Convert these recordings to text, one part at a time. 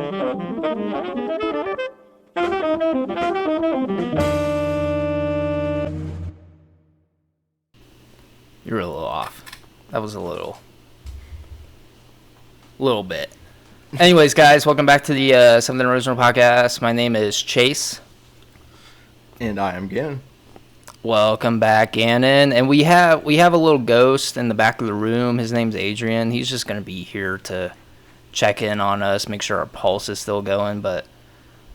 You're a little off. That was a little bit. Anyways, guys, welcome back to the Something Original podcast. My name is Chase. And I am Gannon. Welcome back, Gannon. And we have a little ghost in the back of the room. His name's Adrian. He's just going to be here to check in on us, make sure our pulse is still going. But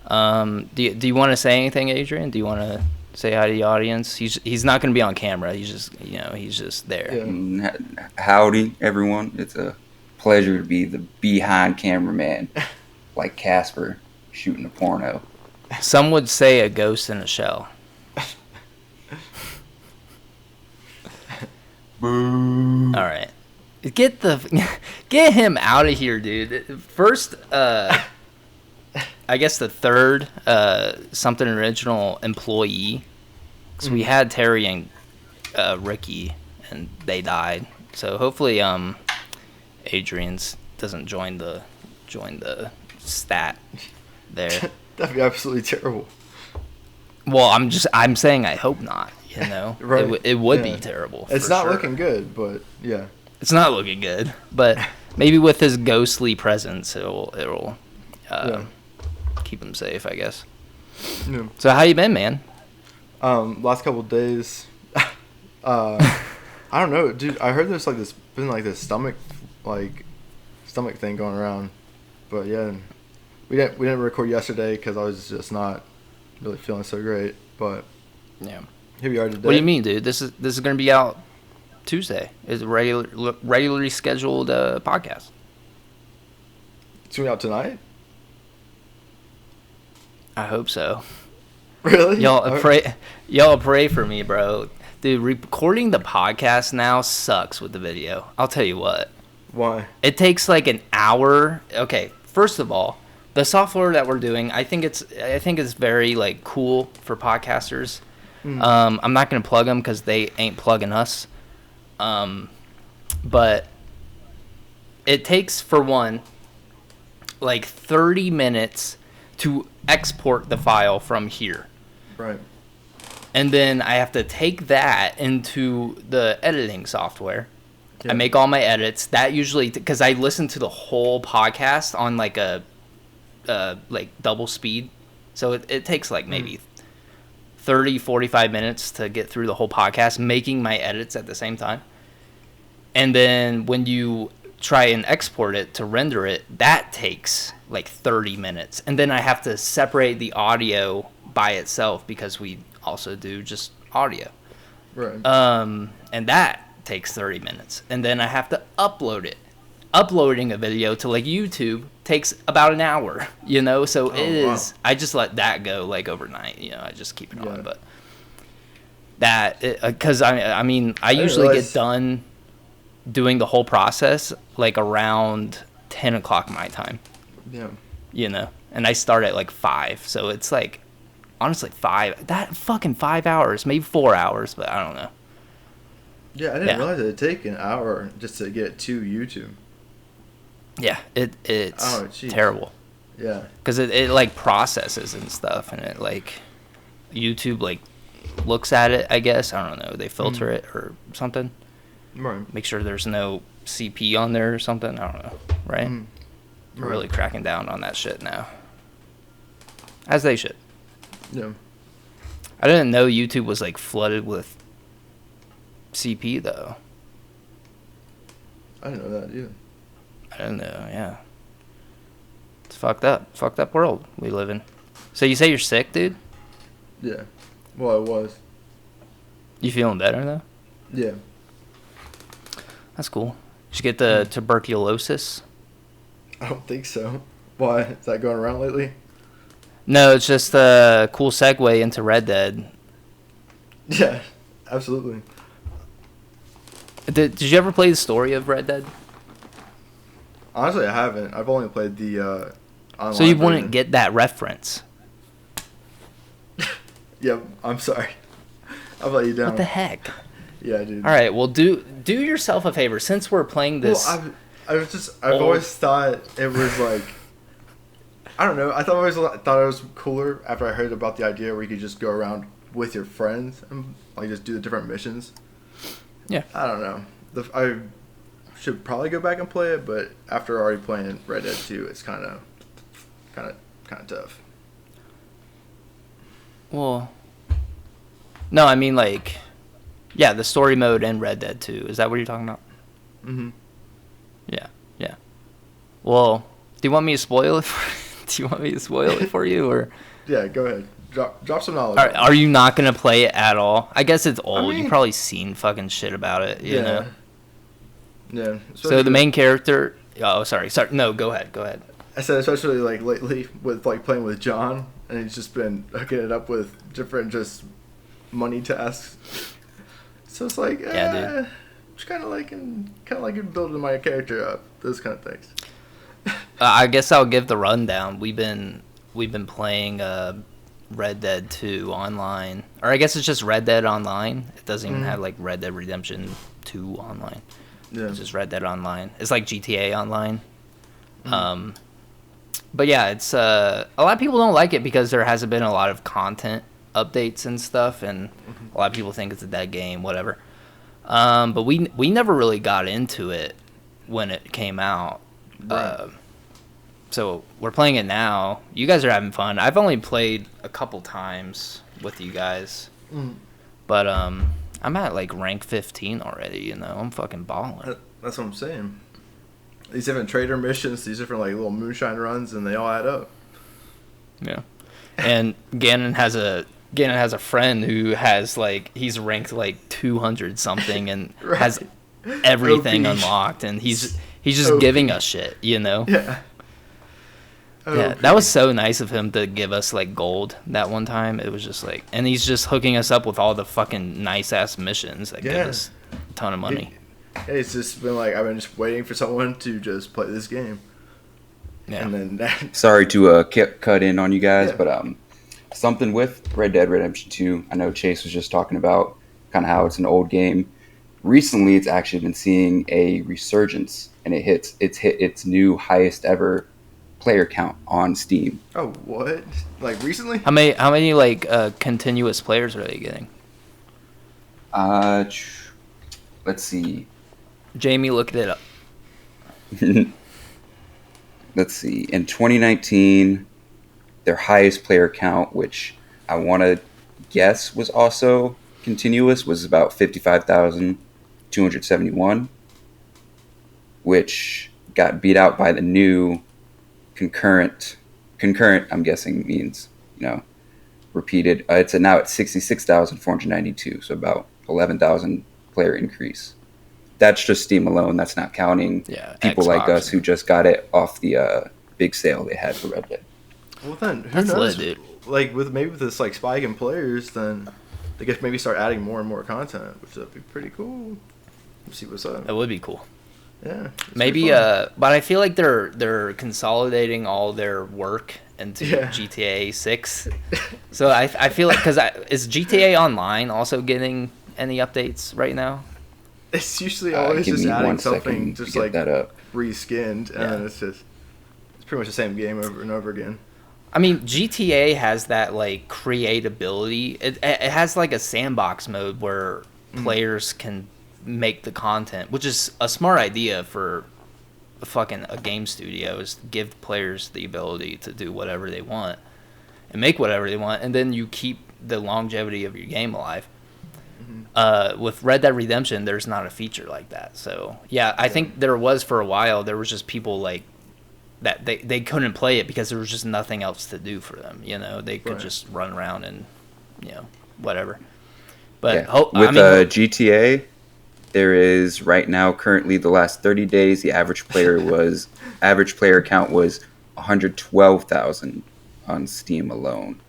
do you want to say anything, Adrian? Do you want to say hi to the audience? He's not going to be on camera. He's just there. Yeah. Howdy, everyone. It's a pleasure to be the behind cameraman, like Casper shooting a porno. Some would say a ghost in a shell. Boo. All right, get him out of here, dude. First, I guess the third Something Original employee. Because we had Terry and Ricky, and they died. So hopefully, Adrian's doesn't join the stat there. That'd be absolutely terrible. Well, I'm saying I hope not. You know, right. It would be terrible. It's not looking good, but yeah. It's not looking good, but maybe with his ghostly presence, it'll keep him safe, I guess. Yeah. So how you been, man? Last couple of days, I don't know, dude. I heard there's been this stomach thing going around, but yeah, we didn't record yesterday because I was just not really feeling so great. But yeah. Here we are today. What do you mean, dude? This is going to be out Tuesday. It's a regularly scheduled podcast. It's going to be out tonight? I hope so. Really? Y'all pray for me, bro. Dude, recording the podcast now sucks with the video. I'll tell you what. Why? It takes like an hour. Okay, first of all, the software that we're doing, I think it's very like cool for podcasters. I'm not gonna plug them because they ain't plugging us. But it takes, for one, like 30 minutes to export the file from here. Right. And then I have to take that into the editing software. Yeah. I make all my edits. That usually, because I listen to the whole podcast on like a double speed, so it takes like maybe 30-45 minutes to get through the whole podcast, making my edits at the same time. And then when you try and export it to render it, that takes like 30 minutes. And then I have to separate the audio by itself because we also do just audio. Right. And that takes 30 minutes. And then I have to upload it. Uploading a video to like YouTube takes about an hour, you know? So wow. I just let that go like overnight, you know, I just keep it on. But because I mean, I usually get done doing the whole process like around 10 o'clock my time. Yeah. You know, and I start at like 5. So it's like, honestly, 5 hours, maybe 4 hours, but I don't know. Yeah, I didn't realize it'd take an hour just to get to YouTube. Yeah, it's terrible. Yeah. Because it like processes and stuff, and it like YouTube like looks at it, I guess. I don't know. They filter it or something. Right. Make sure there's no CP on there or something. I don't know. Right? We're really cracking down on that shit now. As they should. Yeah. I didn't know YouTube was like flooded with CP though. I didn't know that either. I didn't know, yeah. It's fucked up. Fucked up world we live in. So you say you're sick, dude? Yeah. Well, I was. You feeling better, though? Yeah. That's cool. Did you get the tuberculosis? I don't think so. Why? Is that going around lately? No, it's just a cool segue into Red Dead. Yeah, absolutely. Did you ever play the story of Red Dead? Honestly, I haven't. I've only played the online So you version. wouldn't get that reference. Yep, I'm sorry. I'll let you down. What the heck? Yeah, dude. All right, well, do yourself a favor. Since we're playing this... Well, I've always thought it was like... I don't know. I thought it was cooler after I heard about the idea where you could just go around with your friends and like just do the different missions. Yeah. I don't know. I should probably go back and play it, but after already playing Red Dead 2, it's kind of tough. Well, no, I mean like, yeah, the story mode in Red Dead 2. Is that what you're talking about? Mm-hmm. Yeah. Well, do you want me to spoil it? For you, or? Yeah, go ahead. Drop some knowledge. Are you not gonna play it at all? I guess it's old. I mean, You've probably seen fucking shit about it. You know. Yeah. So the main character. Oh, sorry. No, go ahead. I said especially like lately with like playing with John, and he's just been hooking it up with different just money tasks. So it's like, yeah, dude. Just kind of like building my character up. Those kind of things. I guess I'll give the rundown. We've been playing Red Dead 2 online, or I guess it's just Red Dead Online. It doesn't even have like Red Dead Redemption 2 online. Yeah. It's just Red Dead Online. It's like GTA Online. But yeah, it's a lot of people don't like it because there hasn't been a lot of content updates and stuff, and a lot of people think it's a dead game, whatever. But we never really got into it when it came out. Right. So we're playing it now. You guys are having fun. I've only played a couple times with you guys, but I'm at like rank 15 already. You know, I'm fucking balling. That's what I'm saying. These different trader missions, these different like little moonshine runs, and they all add up. Yeah, and Gannon has a friend who has like he's ranked like 200 something and right. has everything unlocked, and he's just giving us shit, you know. Yeah. Yeah, that was so nice of him to give us like gold that one time. It was just like, and he's just hooking us up with all the fucking nice ass missions that give us a ton of money. It's just been like I've been just waiting for someone to just play this game. Yeah. And then sorry to cut in on you guys, but something with Red Dead Redemption 2. I know Chase was just talking about kind of how it's an old game. Recently, it's actually been seeing a resurgence, and it's hit its new highest ever player count on Steam. Oh, what? Like recently? How many like continuous players are they getting? Let's see. Jamie, look it up. Let's see. In 2019, their highest player count, which I want to guess was also continuous, was about 55,271, which got beat out by the new concurrent. I'm guessing means, repeated. It's now at 66,492, so about 11,000 player increase. That's just Steam alone. That's not counting people Xbox like us who just got it off the big sale they had for Red Dead. Well, then who knows? Lit, dude. Like with this like spike in players, then they could maybe start adding more and more content, which would be pretty cool. Let's see what's up. That would be cool. Yeah. Maybe, but I feel like they're consolidating all their work into GTA 6. So I feel like is GTA Online also getting any updates right now? It's usually always just adding something, just like that up. Reskinned, and it's pretty much the same game over and over again. I mean, GTA has that like creatability. It has like a sandbox mode where players can make the content, which is a smart idea for a game studio, is give players the ability to do whatever they want and make whatever they want, and then you keep the longevity of your game alive. With Red Dead Redemption, there's not a feature like that. So I think there was for a while. There was just people like that they couldn't play it because there was just nothing else to do for them. They could just run around and whatever. But GTA, there is right now currently the last 30 days the average player count was 112,000 on Steam alone,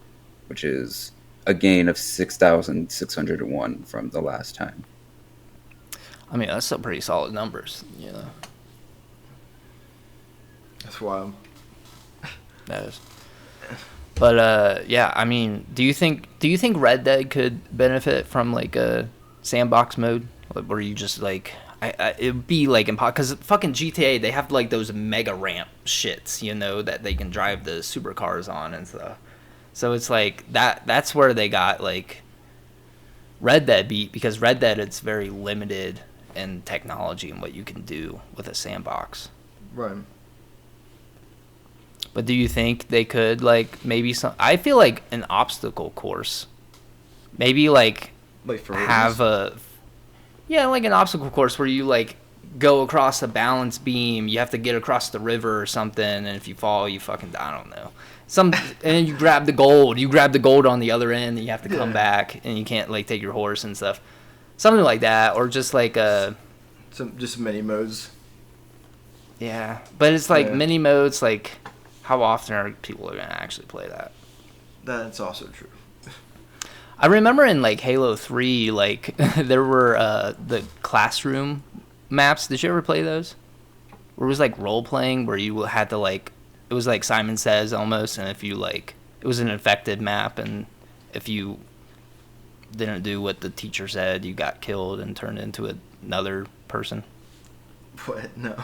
which is a gain of 6,601 from the last time. I mean, that's some pretty solid numbers, That's wild. That is. But I mean, do you think Red Dead could benefit from like a sandbox mode where you just like, it'd be like impossible because fucking GTA they have like those mega ramp shits, you know, that they can drive the supercars on and stuff. So it's like that's where they got like Red Dead beat, because Red Dead it's very limited in technology and what you can do with a sandbox. Right. But do you think they could like maybe some? I feel like an obstacle course, maybe like for have a. Yeah, like an obstacle course where you, like, go across a balance beam. You have to get across the river or something, and if you fall, you fucking die. I don't know. And then you grab the gold. You grab the gold on the other end, and you have to come back, and you can't, like, take your horse and stuff. Something like that, or just, like, just mini modes. Yeah, but it's, like, mini modes, like, how often are people going to actually play that? That's also true. I remember in like Halo 3, like there were the classroom maps. Did you ever play those? Where it was like role playing, where you had to like, it was like Simon Says almost, and if you like, it was an infected map, and if you didn't do what the teacher said, you got killed and turned into another person. What? No.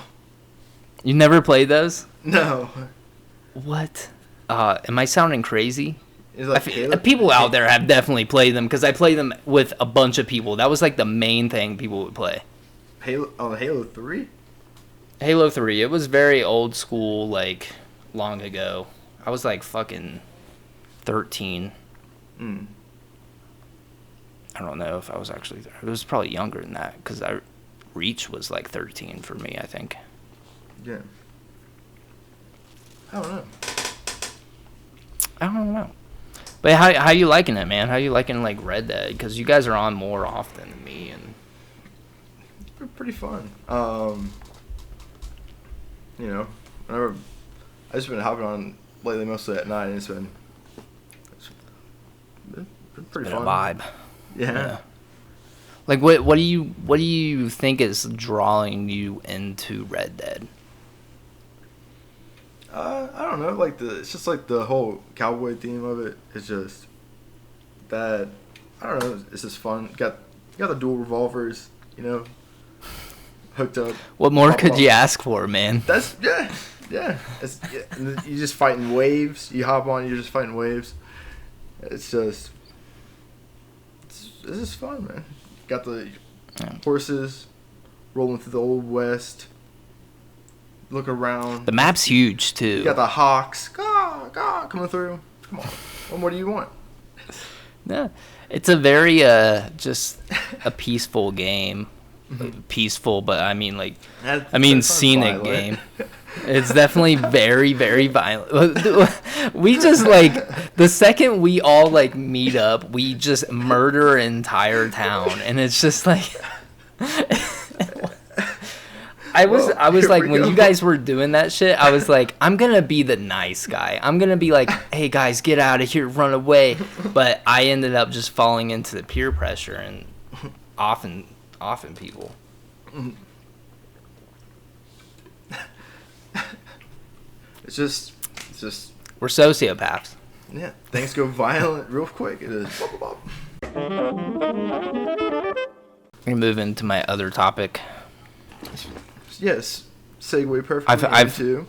You never played those? No. What? Am I sounding crazy? Like people out there have definitely played them because I played them with a bunch of people. That was like the main thing people would play. Halo 3? Halo 3. It was very old school, like long ago. I was like fucking 13. I don't know if I was actually there. It was probably younger than that because Reach was like 13 for me, I think. Yeah. I don't know. But how you liking it, man? How you liking like Red Dead? Because you guys are on more often than me, and it's pretty fun. You know, whenever I just been hopping on lately, mostly at night, and it's been pretty fun. A vibe. Yeah. Like what do you think is drawing you into Red Dead? I don't know. It's just like the whole cowboy theme of it. It's just that I don't know. It's just fun. Got the dual revolvers, you know, hooked up. What more could you ask for, man? That's yeah. You just fighting waves. You hop on, you're just fighting waves. It's just fun, man. Got the horses rolling through the old west. Look around. The map's huge too. You got the hawks, coming through. Come on, what more do you want? Yeah, it's a very just a peaceful game. Peaceful, but I mean like, scenic violent game. It's definitely very, very violent. We just like the second we all like meet up, we just murder an entire town, and it's just like. I was like, when you guys were doing that shit, I was like, I'm gonna be the nice guy. I'm gonna be like, hey guys, get out of here, run away. But I ended up just falling into the peer pressure, and often people. It's just. We're sociopaths. Yeah, things go violent real quick. It is. I'm gonna move into my other topic. Yes, segue perfectly too.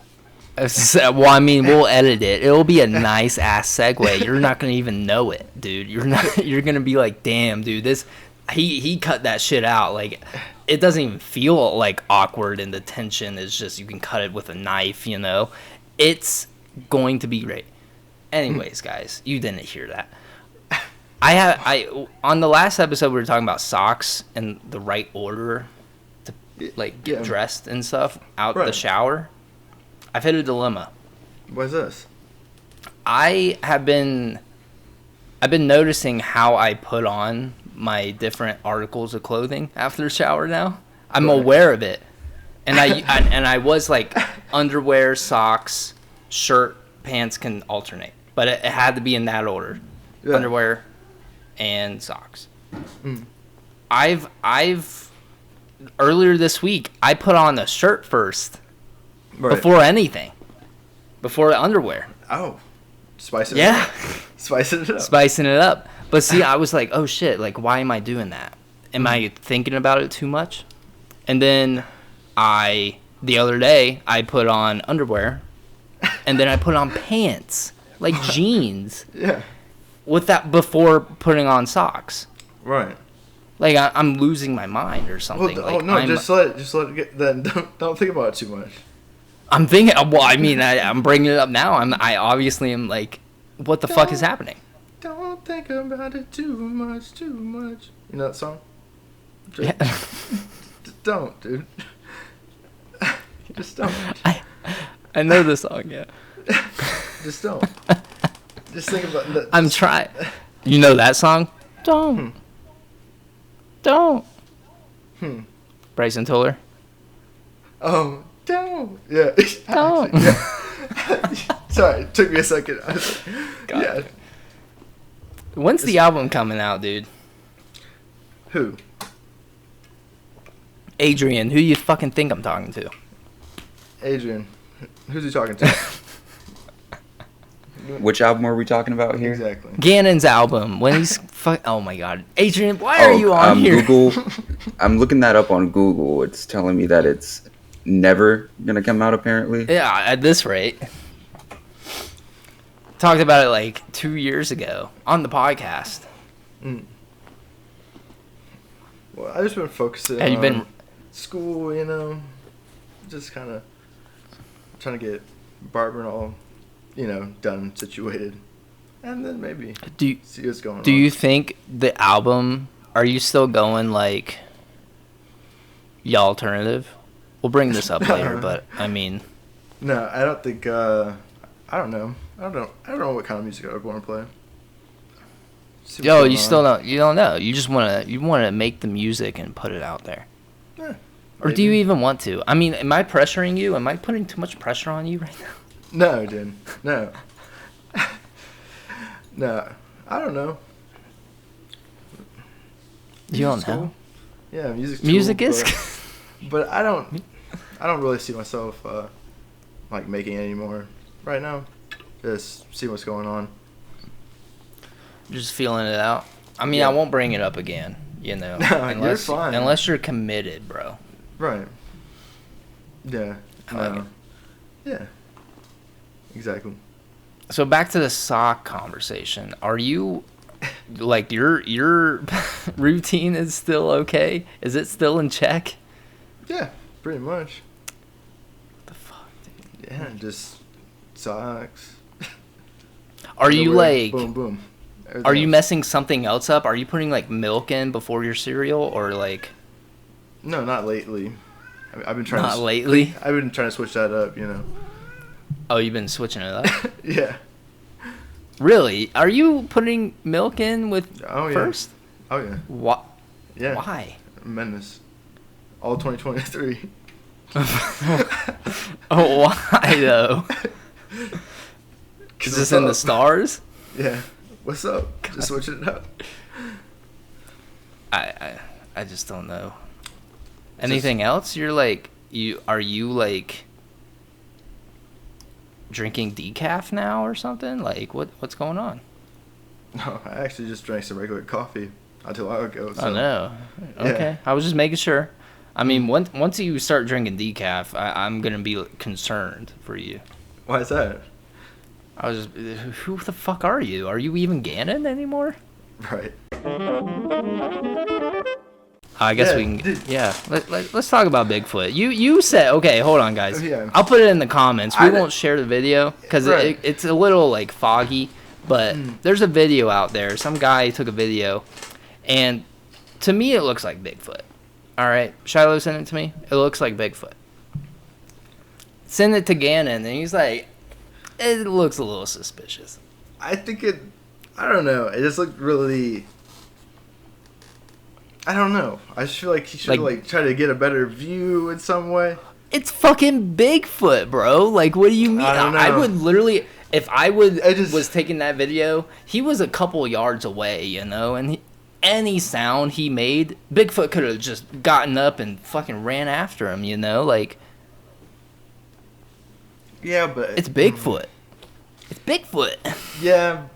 Well, I mean, we'll edit it. It'll be a nice ass segue. You're not gonna even know it, dude. You're gonna be like, damn, dude, this. He cut that shit out. Like, it doesn't even feel like awkward, and the tension is just you can cut it with a knife. You know, it's going to be great. Anyways, guys, you didn't hear that. I on the last episode we were talking about socks and the right order. Like get dressed and stuff out the shower. I've hit a dilemma. What's this? I've been noticing how I put on my different articles of clothing after the shower now. I'm aware of it. And I was like underwear, socks, shirt, pants can alternate. But it had to be in that order. Yeah. Underwear and socks. I've earlier this week, I put on a shirt first before anything, before the underwear. Oh, spicing it up. Spicing it up. But see, I was like, oh shit, like, why am I doing that? Am I thinking about it too much? And then the other day, I put on underwear, and then I put on pants, like jeans. Yeah. With that before putting on socks. Right. Like I'm losing my mind or something. Well, like, no, just let it get. Then don't think about it too much. I'm thinking. Well, I mean, I'm bringing it up now. I obviously am like, what the fuck is happening? Don't think about it too much, too much. You know that song? Yeah. Just don't, dude. Just don't. I know the song. Yeah. Just don't. Just think about that. I'm trying. You know that song? Don't. Don't. Bryson Tiller. Oh, don't. Yeah. Don't. Yeah. Sorry, it took me a second. I was like, yeah. When's the album coming out, dude? Who? Adrian. Who you fucking think I'm talking to? Adrian. Who's he talking to? Which album are we talking about here? Exactly. Gannon's album. When he's oh my god, Adrian, why are you on here? Google. I'm looking that up on Google. It's telling me that it's never gonna come out. Apparently. Yeah, at this rate. Talked about it like 2 years ago on the podcast. Well, I've just been focusing Have you on been school, you know, just kind of trying to get Barbara and all, you know, done, situated, and then maybe see what's going on. Do you think the album? Are you still going like the alternative? We'll bring this up later, but I mean, no, I don't think. I don't know. I don't know what kind of music I would want to play. Yo, you still don't. You don't know. You just want to make the music and put it out there. Yeah, or do you even want to? I mean, am I pressuring you? Am I putting too much pressure on you right now? No, dude. No. No. I don't know. You don't know? Yeah, music's music cool, is. But I don't really see myself like making it anymore right now. Just see what's going on. Just feeling it out. I mean, Yeah. I won't bring it up again. You know, No, unless you're fine. unless you're committed, bro. Right. Yeah. I like No. it. Yeah. Exactly. So back to the sock conversation. Are you like your routine is still okay? Is it still in check? Yeah, pretty much. What the fuck, dude? Yeah, just socks. Are you Underwear, like boom boom? Everything Are you else. messing something else up? Are you putting like milk in before your cereal or like No, not lately. I've been trying. not lately? I've been trying to switch that up. You know. Oh, you've been switching it up? Yeah. Really? Are you putting milk in with Oh yeah. first? Oh yeah. What? Yeah. Why? Menace. All 2023. Oh, why though? Is this in the stars? Yeah. What's up? Just switching it up. I just don't know. Anything else? You're like are you like drinking decaf now or something? Like what's going on? No, I actually just drank some regular coffee not too long ago. So. Oh no. Okay. Yeah. I was just making sure. I mean, once you start drinking decaf, I'm gonna be concerned for you. Why is that? I was just, who the fuck are you? Are you even Gannon anymore? Right. I guess Yeah, we can. dude. Yeah, let's talk about Bigfoot. You said okay. Hold on, guys. Yeah. I'll put it in the comments. We I won't share the video because Right. it's a little like foggy. But there's a video out there. Some guy took a video, and to me it looks like Bigfoot. All right, Shiloh sent it to me. It looks like Bigfoot. Send it to Gannon, and he's like, it looks a little suspicious. I think it. I don't know. It just looked really. I don't know. I just feel like he should like try to get a better view in some way. It's fucking Bigfoot, bro. Like, what do you mean? I don't know. I would literally, if I just- was taking that video, he was a couple yards away, you know, and any sound he made, Bigfoot could have just gotten up and fucking ran after him, you know, like. Yeah, but It's Bigfoot. It's Bigfoot. Yeah.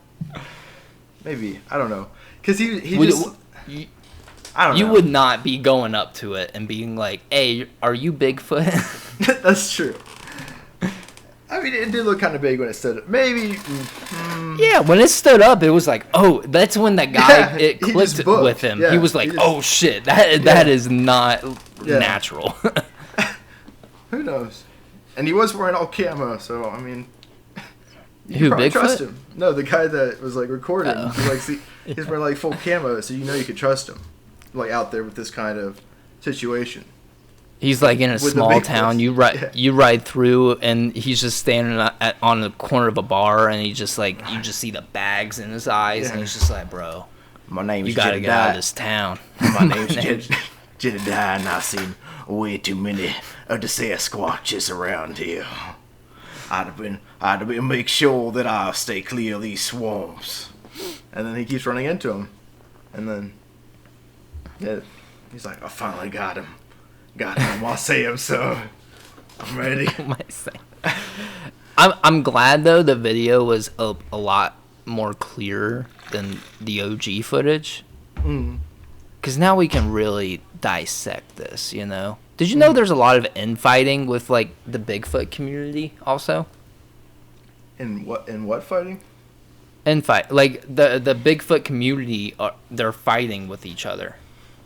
Maybe I don't know, cause he Would just. I don't You know. would not be going up to it and being like, "Hey, are you Bigfoot?" That's true. I mean, it did look kind of big when it stood up. Maybe. Yeah, when it stood up, it was like, oh, that's when that guy, Yeah, it he clicked just booked. with him. Yeah, he was like, he just- oh, shit, that is not Yeah. natural. Who knows? And he was wearing all camo, so I mean, you Who, could probably Bigfoot? trust him. No, the guy that was like recording. Uh-oh. He's wearing like full camo, so you know you could trust him, like out there with this kind of situation. He's like in a With the small Bigfoots. town. Yeah. You ride through, and he's just standing on the corner of a bar, and he just like, you just see the bags in his eyes, and Yeah. he's just like, bro, My name's you gotta get out of this town. My name's Jedediah, and I've seen way too many of the Sasquatches around here. I'd have been make sure that I stay clear of these swamps. And then he keeps running into him, and then yeah, he's like, I finally got him. Got him. I'll say him so. I'm ready. I'm glad though the video was a lot more clear than the OG footage. Because now we can really dissect this, you know? Did you know there's a lot of infighting with, like, the Bigfoot community also? In what fighting? Infight. Like, the Bigfoot community, they're fighting with each other.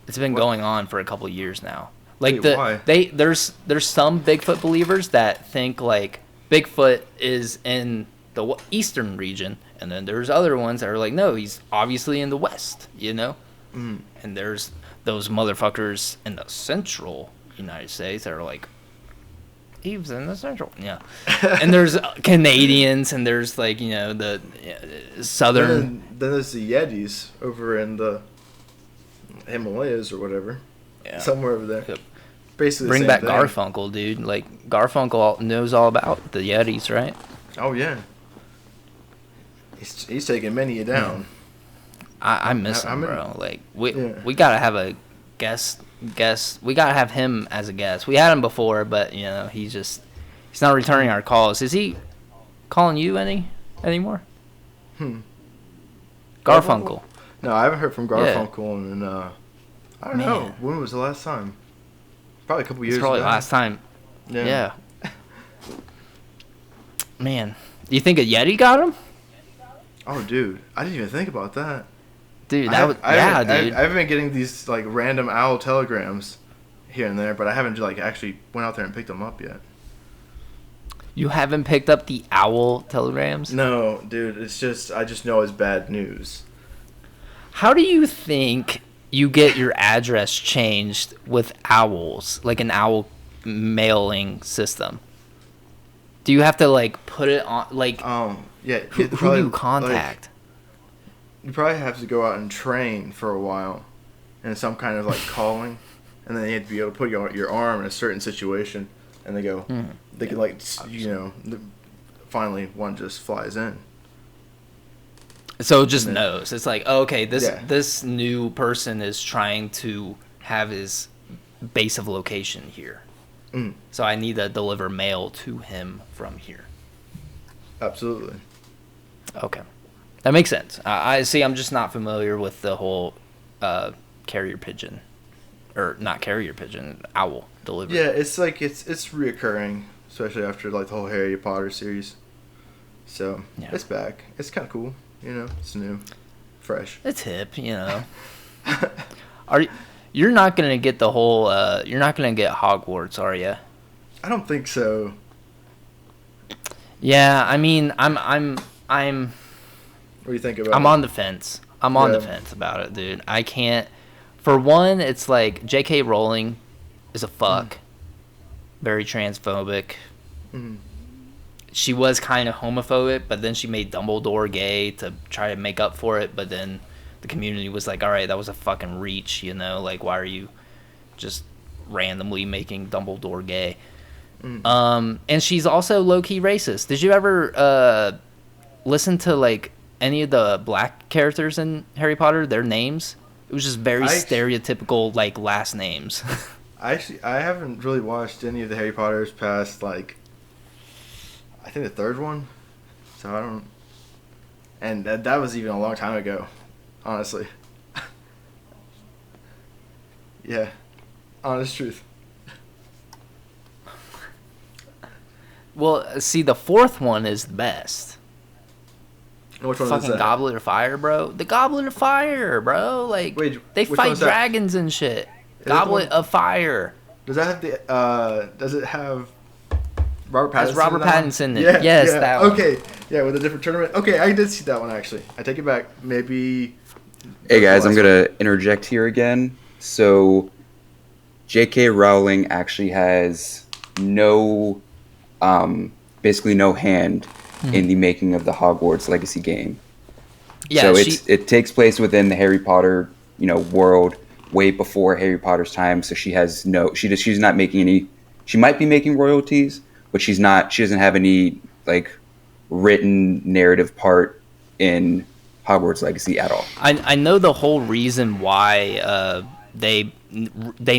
It's been going on for a couple of years now. Like, Wait, why? there's some Bigfoot believers that think, like, Bigfoot is in the eastern region, and then there's other ones that are like, no, he's obviously in the west, you know? And there's those motherfuckers in the central United States that are like, he was in the central. Yeah. And there's Canadians, and there's, like, you know, the southern. Then there's the Yetis over in the Himalayas or whatever. Yeah. Somewhere over there. Yep. Basically the Bring same back thing. Garfunkel, dude. Like, Garfunkel knows all about the Yetis, right? Oh, yeah. He's taking many down. I miss him, I'm in- bro. Like, we Yeah. gotta have a guest. We gotta have him as a guest. We had him before, but, you know, he's not returning our calls. Is he calling you anymore? Garfunkel. No, I haven't heard from Yeah. Garfunkel in, I don't know. Man. When was the last time? Probably a couple years It's probably ago. last time. Yeah. Yeah. Man, you think a Yeti got him? Oh, dude. I didn't even think about that. Dude, I that have- would. I Yeah, haven't- dude. I've been getting these, like, random owl telegrams here and there, but I haven't, like, actually went out there and picked them up yet. You haven't picked up the owl telegrams? No, dude. It's just, I just know it's bad news. How do you think you get your address changed with owls, like an owl mailing system? Do you have to, like, put it on, like, Yeah. who do you contact? You probably have to go out and train for a while in some kind of, like, calling, and then you have to be able to put your arm in a certain situation, and they go, they can, like, you know, finally one just flies in. So it just and then- knows. It's like, oh, okay, Yeah. this new person is trying to have his base of location here. So I need to deliver mail to him from here. Absolutely. Okay. That makes sense. I see. I'm just not familiar with the whole carrier pigeon, or not carrier pigeon, owl delivery. Yeah, it's like it's reoccurring, especially after, like, the whole Harry Potter series. So Yeah. it's back. It's kind of cool, you know. It's new, fresh. It's hip, you know. You're not gonna get the whole? You're not gonna get Hogwarts, are you? I don't think so. Yeah, I mean, I'm What do you think about? I'm it? on the fence. I'm on the Yeah. fence about it, dude. I can't. For one, it's like J.K. Rowling is a fuck. Very transphobic. Mhm. She was kind of homophobic, but then she made Dumbledore gay to try to make up for it. But then the community was like, all right, that was a fucking reach, you know? Like, why are you just randomly making Dumbledore gay? And she's also low-key racist. Did you ever listen to, like, any of the black characters in Harry Potter, their names? It was just very stereotypical, like, last names. I haven't really watched any of the Harry Potters past, like, I think the third one. So I don't. And that was even a long time ago, honestly. Yeah. Honest truth. Well, see, the fourth one is the best. Which one is Fucking that? Goblet of Fire, bro. The Goblet of Fire, bro. Like, Wait, they which fight one's that? dragons and shit. the Goblet one- of Fire. Does that have the? Does it have Robert Pattinson? Has Robert in that one? Pattinson in it. Yeah, Yes, yeah. that one. Okay, yeah, with a different tournament. Okay, I did see that one actually. I take it back. Maybe. Hey guys, I'm last gonna interject here again. So, J.K. Rowling actually has no, basically no hand in the making of the Hogwarts Legacy game. Yeah, So it takes place within the Harry Potter, world way before Harry Potter's time. So she's not making any. She might be making royalties, but she's not. She doesn't have any like written narrative part in Hogwarts Legacy at all. I know the whole reason why they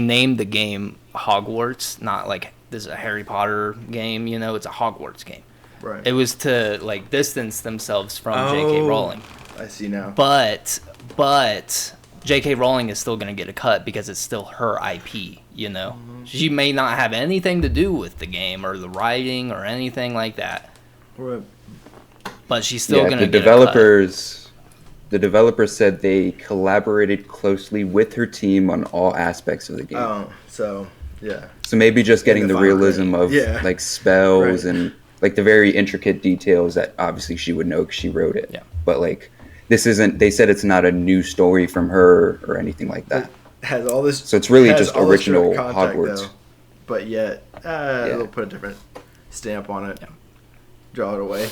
named the game Hogwarts, not like this is a Harry Potter game, it's a Hogwarts game. Right. It was to like distance themselves from J.K. Rowling. I see now. But J.K. Rowling is still going to get a cut because it's still her IP, Mm-hmm. She may not have anything to do with the game or the writing or anything like that. Right. But she's still going to the get developers. The developers said they collaborated closely with her team on all aspects of the game. Oh, so yeah. So maybe just getting the the final realism grade. of Yeah. like spells Right. and like the very intricate details that obviously she would know because she wrote it. Yeah. But like this isn't. They said it's not a new story from her or anything like that. It has all this. So it's really has just all this original direct contact, Hogwarts. though, but yet, they'll put a different stamp on it. Yeah. Draw it away.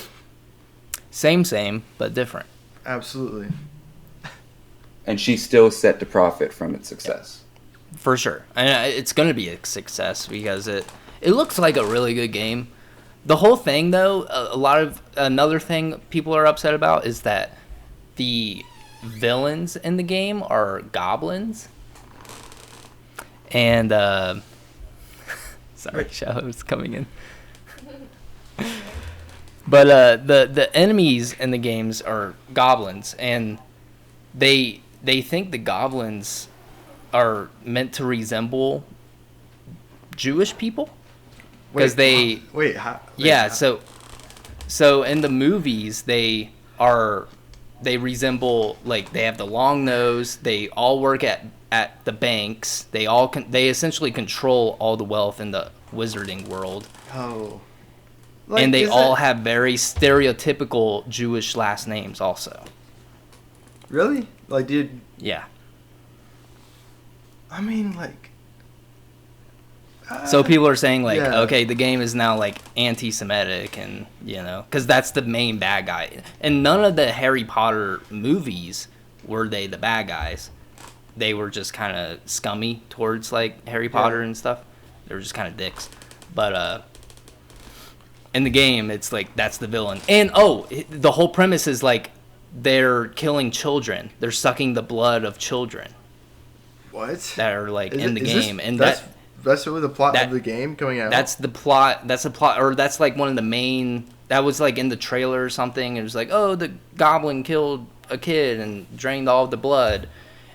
Same, but different. Absolutely. And she's still set to profit from its success. For sure. And it's going to be a success because it looks like a really good game. The whole thing, though, another thing people are upset about is that the villains in the game are goblins. And, sorry, Shadow's coming in. But the enemies in the games are goblins, and they think the goblins are meant to resemble Jewish people because so in the movies they resemble, like, they have the long nose, they all work at the banks, they essentially control all the wealth in the wizarding world. Oh. And they all have very stereotypical Jewish last names also. Really? Like, dude. Yeah. I mean, like. So people are saying, like, yeah. okay, the game is now, like, anti-Semitic and, because that's the main bad guy. And none of the Harry Potter movies were they the bad guys. They were just kind of scummy towards, like, Harry Potter and stuff. They were just kind of dicks. But, in the game, it's like, that's the villain. And, the whole premise is, like, they're killing children. They're sucking the blood of children. What? That are, like, in the game. And that's really the plot of the game coming out? That's the plot. That's the plot. Or that's, like, one of the main... That was, like, in the trailer or something. It was like, the goblin killed a kid and drained all of the blood.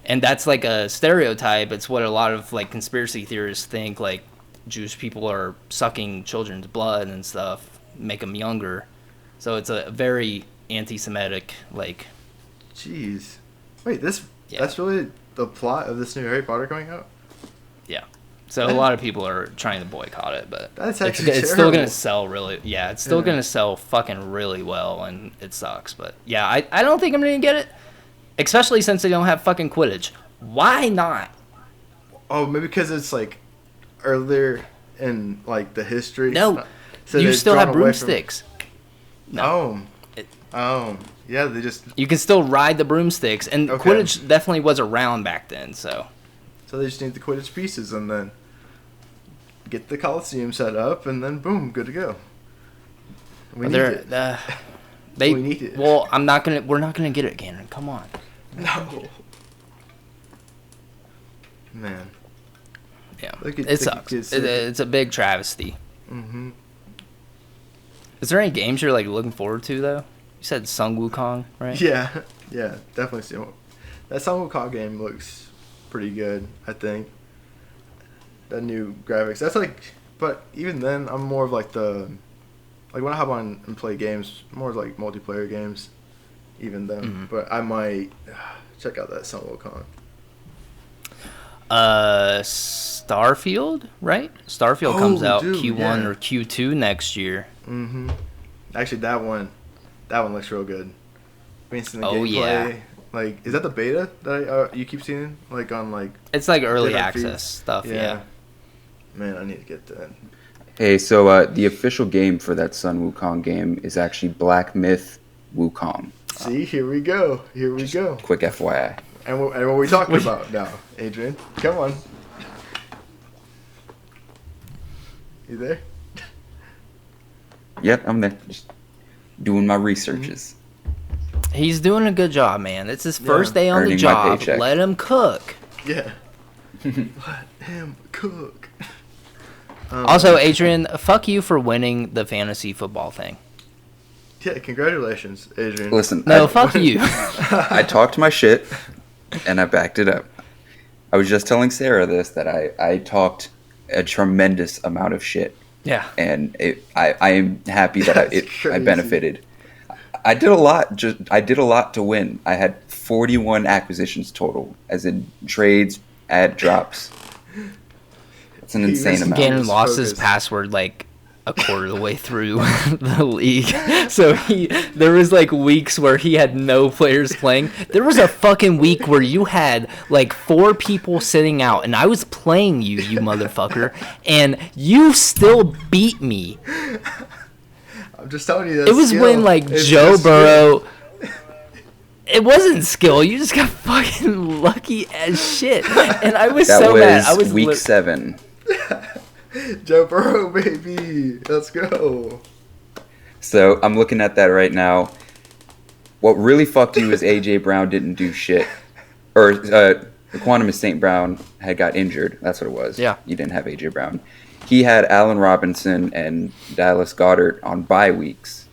And that's, like, a stereotype. It's what a lot of, like, conspiracy theorists think, like, Jewish people are sucking children's blood and stuff, make them younger. So it's a very anti-Semitic, like... Jeez. Wait, that's really the plot of this new Harry Potter coming out? Yeah. So a lot of people are trying to boycott it, but that's actually it's still going terrible. to sell really... Yeah, it's still going to sell fucking really well, and it sucks. But yeah, I don't think I'm going to get it, especially since they don't have fucking Quidditch. Why not? Oh, maybe because it's, like, earlier in, like, the history. No, So you they've still drawn have away broomsticks. No. Yeah, they just... You can still ride the broomsticks, and Okay. Quidditch definitely was around back then, so... So they just need the Quidditch pieces and then get the Coliseum set up, and then boom, good to go. We need it. We need it. Well, we're not gonna get it, Gannon. Come on. No. Man. Yeah, Look at- it sucks. It's a big travesty. Mm-hmm. Is there any games you're, like, looking forward to, though? You said Sun Wukong, right? Yeah, definitely. That Sun Wukong game looks pretty good, I think. new graphics. That's like, but even then, I'm more of like when I hop on and play games, more of like multiplayer games. Even then, but I might check out that Sun Wukong. Starfield, right? Starfield comes out Q1 or Q2 next year. Mm-hmm. Actually, that one looks real good. I mean, the gameplay, yeah. Like, is that the beta that you keep seeing? Like on like. It's like early access stuff. Yeah. Man, I need to get that. Hey, so the official game for that Sun Wukong game is actually Black Myth Wukong. See, here we go. Quick FYI. And what are we talking about now, Adrian? Come on. You there? Yep, I'm there. Just doing my researches. He's doing a good job, man. It's his first day on Earning the job. my paycheck. Let him cook. Yeah. Let him cook. Also, Adrian, fuck you for winning the fantasy football thing. Yeah, congratulations, Adrian. Listen, No, fuck you. I talked my shit, and I backed it up. I was just telling Sarah this, that I talked a tremendous amount of shit. Yeah. And I am happy that I That's benefited. I did a lot to win. I had 41 acquisitions total, as in trades, ad drops. It's an insane amount. Gannon lost his password like a quarter of the way through the league. So there was like weeks where he had no players playing. There was a fucking week where you had like 4 people sitting out and I was playing you motherfucker, and you still beat me. I'm just telling you that. It was when like Joe Burrow. It wasn't skill. You just got fucking lucky as shit. And I was so mad. I was week 7. Joe Burrow, baby. Let's go. So I'm looking at that right now. What really fucked you is A.J. Brown didn't do shit. Or Quantum St. Brown had got injured. That's what it was. Yeah. You didn't have A.J. Brown. He had Allen Robinson and Dallas Goedert on bye weeks.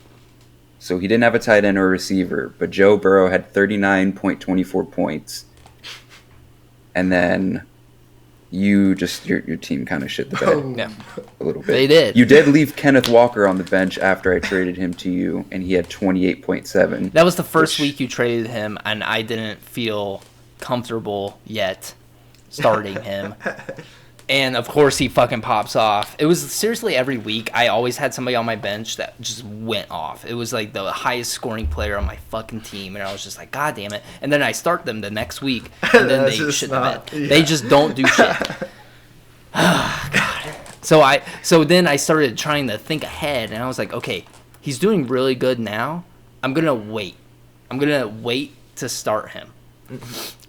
So he didn't have a tight end or a receiver. But Joe Burrow had 39.24 points. And then you just, your team kind of shit the bed a little bit. They did. You did leave Kenneth Walker on the bench after I traded him to you, and he had 28.7. That was the first week you traded him, and I didn't feel comfortable yet starting him. And, of course, he fucking pops off. It was seriously every week. I always had somebody on my bench that just went off. It was like the highest scoring player on my fucking team. And I was just like, God damn it. And then I start them the next week. And then they shit the bed. Yeah. They just don't do shit. Oh, God. So then I started trying to think ahead. And I was like, okay, he's doing really good now. I'm going to wait. I'm going to wait to start him.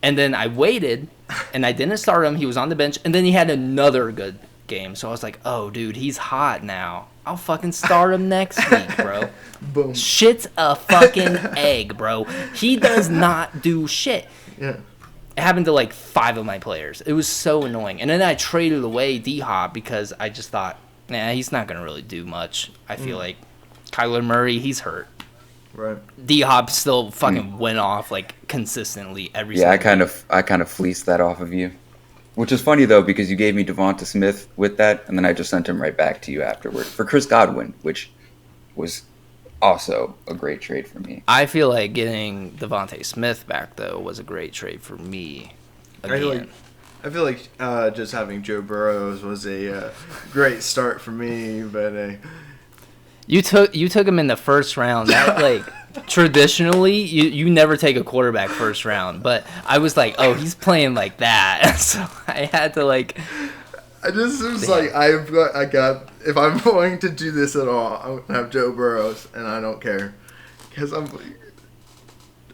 And then I waited, and I didn't start him. He was on the bench, and then he had another good game. So I was like, oh, dude, he's hot now. I'll fucking start him next week, bro. Boom. Shit's a fucking egg, bro. He does not do shit. Yeah. It happened to, like, 5 of my players. It was so annoying. And then I traded away D-Hop because I just thought, nah, he's not going to really do much. I feel like Kyler Murray, he's hurt. Right. D-Hop still fucking went off like consistently every single week. I kind of fleeced that off of you. Which is funny though, because you gave me Devonta Smith with that, and then I just sent him right back to you afterward for Chris Godwin, which was also a great trade for me. I feel like getting Devonta Smith back though was a great trade for me. Again. I feel like just having Joe Burrow was a great start for me, but You took him in the first round. That like traditionally you never take a quarterback first round, but I was like, oh, he's playing like that, so I had to like. I just was like, I got if I'm going to do this at all, I'm gonna have Joe Burrows, and I don't care, because I'm like,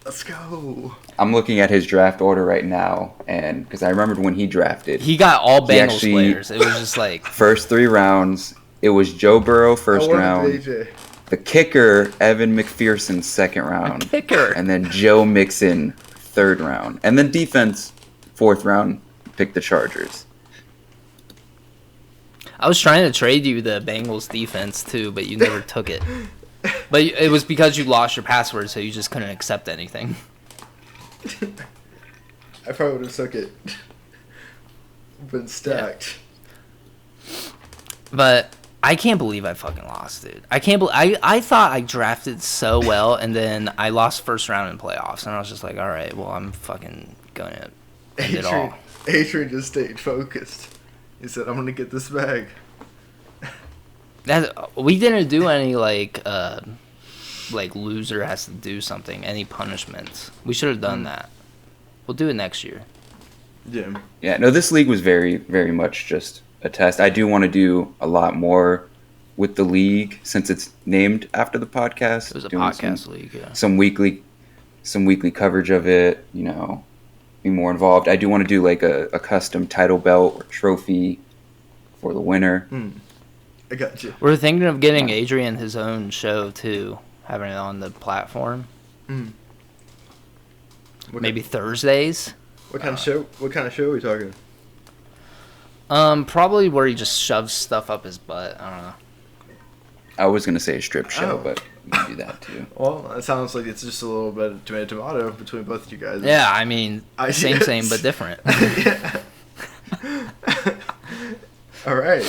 let's go. I'm looking at his draft order right now, and because I remembered when he drafted, he got all Bengals players. It was just like first 3 rounds. It was Joe Burrow first round, AJ. The kicker Evan McPherson second round, and then Joe Mixon 3rd round, and then defense 4th round. Picked the Chargers. I was trying to trade you the Bengals defense too, but you never took it. But it was because you lost your password, so you just couldn't accept anything. I probably would have took it. Been stacked. But I can't believe I fucking lost, dude. I can't believe I thought I drafted so well, and then I lost first round in playoffs, and I was just like, all right, well, I'm fucking gonna end it all. Adrian just stayed focused. He said, "I'm gonna get this bag." We didn't do any like loser has to do something, any punishments. We should have done that. We'll do it next year. Yeah. Yeah, no, this league was very, very much just a test. I do want to do a lot more with the league since it's named after the podcast. It was a podcast league, yeah. Some weekly coverage of it, you know, be more involved. I do want to do like a custom title belt or trophy for the winner. I got you. We're thinking of getting Adrian his own show too, having it on the platform. Maybe Thursdays. What kind of show? What kind of show are we talking? Probably where he just shoves stuff up his butt. I don't know. I was gonna say a strip show, but we can do that too. Well, it sounds like it's just a little bit of tomato between both of you guys. Yeah, I mean, same but different. Yeah. All right.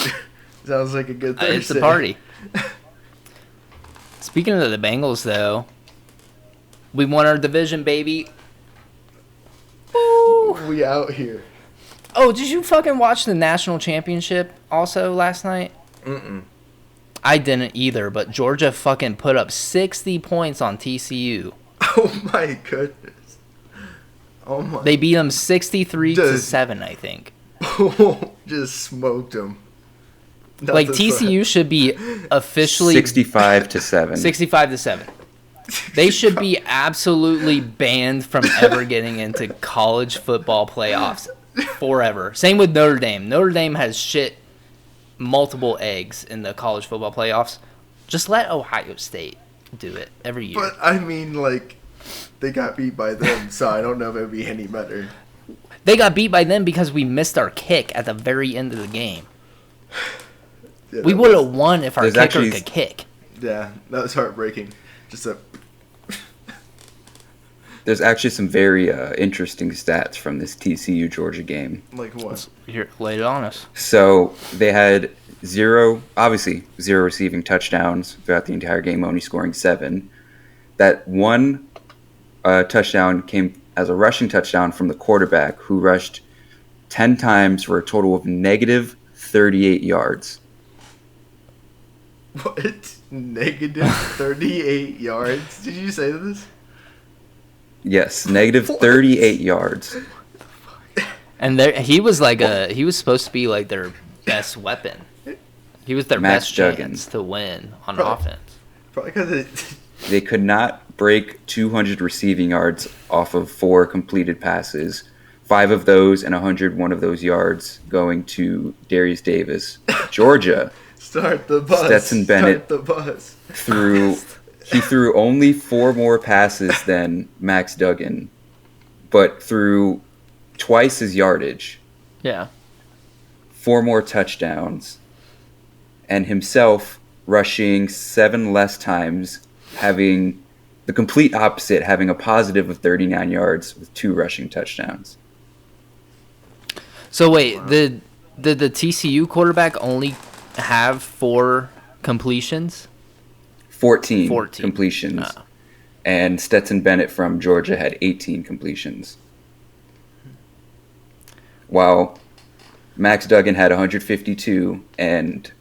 Sounds like a good Thursday. It's a party. Speaking of the Bengals, though, we won our division, baby. Woo! We out here. Oh, did you fucking watch the national championship also last night? I didn't either, but Georgia fucking put up 60 points on TCU. Oh my goodness. Oh my. They beat them 63-7, I think. Just smoked them. Like TCU should be officially 65-7. 65-7. They should be absolutely banned from ever getting into college football playoffs forever. Same with Notre Dame. Notre Dame has shit multiple eggs in the college football playoffs. Just let Ohio State do it every year. But I mean, like, they got beat by them, so I don't know if it would be any better. They got beat by them because we missed our kick at the very end of the game. Yeah, we would have won if our kicker actually could kick. Yeah, that was heartbreaking. Just a. There's actually some very interesting stats from this TCU Georgia game. Like what? Here, lay it on us. So they had zero receiving touchdowns throughout the entire game, only scoring 7. That one touchdown came as a rushing touchdown from the quarterback, who rushed 10 times for a total of negative 38 yards. What? Negative 38 yards? Did you say this? Yes, negative 38 yards. And he was supposed to be like their best weapon. He was their Max best Duggan. chance to win on offense. Probably because They could not break 200 receiving yards off of 4 completed passes. 5 of those and 101 of those yards going to Darius Davis. Georgia. Start the bus. Stetson Bennett Start the bus. He threw only 4 more passes than Max Duggan, but threw twice his yardage. Yeah. 4 more touchdowns, and himself rushing 7 less times, having the complete opposite, having a positive of 39 yards with 2 rushing touchdowns. So wait, did the TCU quarterback only have 4 completions? 14 completions. Oh. And Stetson Bennett from Georgia had 18 completions. While Max Duggan had 152, and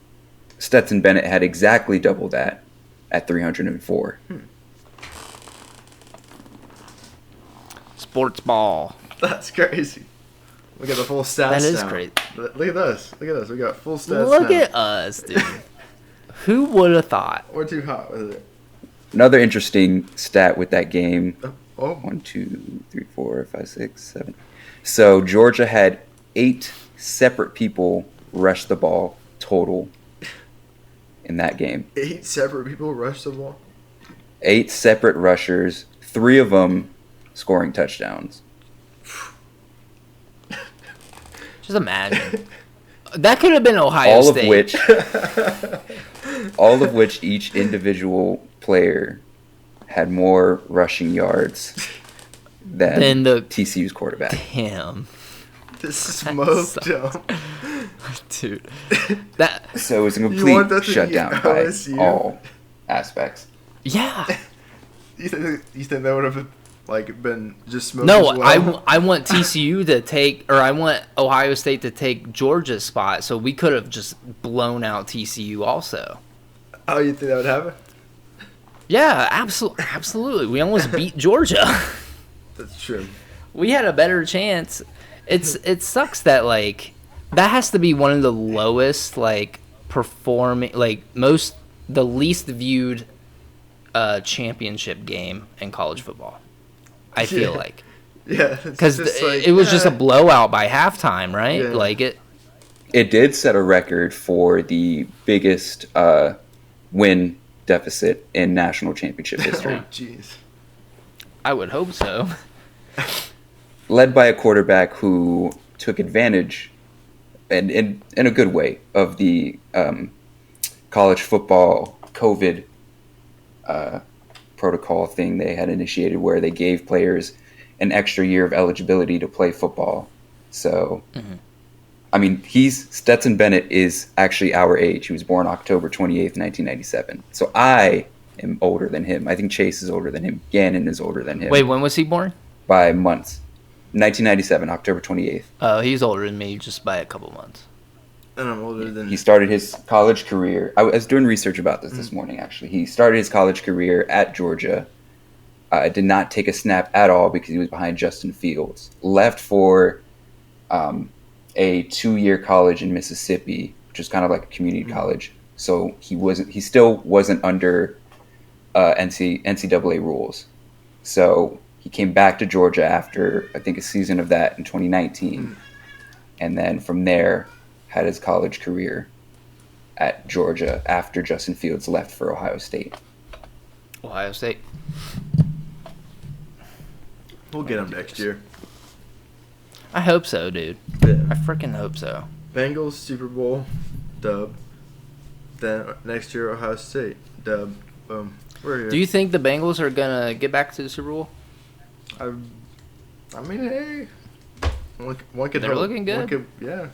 Stetson Bennett had exactly double that at 304. Sports ball. That's crazy. Look at the full stats. That is now. crazy. Look at this. Look at this. We got full stats. Look now. at us, dude. Who would have thought? We're too hot with it. Another interesting stat with that game. Oh. 1, 2, 3, 4, 5, 6, 7. So Georgia had 8 separate people rush the ball total in that game. 8 separate people rushed the ball? 8 separate rushers, 3 of them scoring touchdowns. Just imagine. That could have been Ohio State. All of which each individual player had more rushing yards than the TCU's quarterback. Damn. Just smoked him. Dude, that So it was a want complete that to be shutdown by OSU? all aspects. yeah. You think that would have been just smoke? No, as well? I want TCU to take, or I want Ohio State to take Georgia's spot, so we could have just blown out TCU also. Oh, you think that would happen? Yeah, absolutely. We almost beat Georgia. That's true. We had a better chance. It sucks that that has to be one of the lowest performing the least viewed championship game in college football. I feel like. Yeah, because it was just a blowout by halftime, right? Yeah. It did set a record for the biggest win deficit in national championship history. Oh, jeez. I would hope so. Led by a quarterback who took advantage, and in a good way, of the college football COVID protocol thing they had initiated, where they gave players an extra year of eligibility to play football. So, I mean, Stetson Bennett is actually our age. He was born October 28th, 1997. So I am older than him. I think Chase is older than him. Gannon is older than him. Wait, when was he born? By months. 1997, October 28th. Oh, he's older than me just by a couple months. And I'm older than... He started his college career... I was doing research about this morning, actually. He started his college career at Georgia. Did not take a snap at all because he was behind Justin Fields. Left for a 2-year college in Mississippi, which was kind of like a community college. So he still wasn't under NCAA rules. So he came back to Georgia after, I think, a season of that in 2019. And then from there, had his college career at Georgia after Justin Fields left for Ohio State. Ohio State. We'll get him next year. I hope so, dude. Yeah. I freaking hope so. Bengals, Super Bowl, dub. Then next year, Ohio State, dub. Boom. We're here. Do you think the Bengals are going to get back to the Super Bowl? I mean, hey. One could They're hope. looking good. Yeah.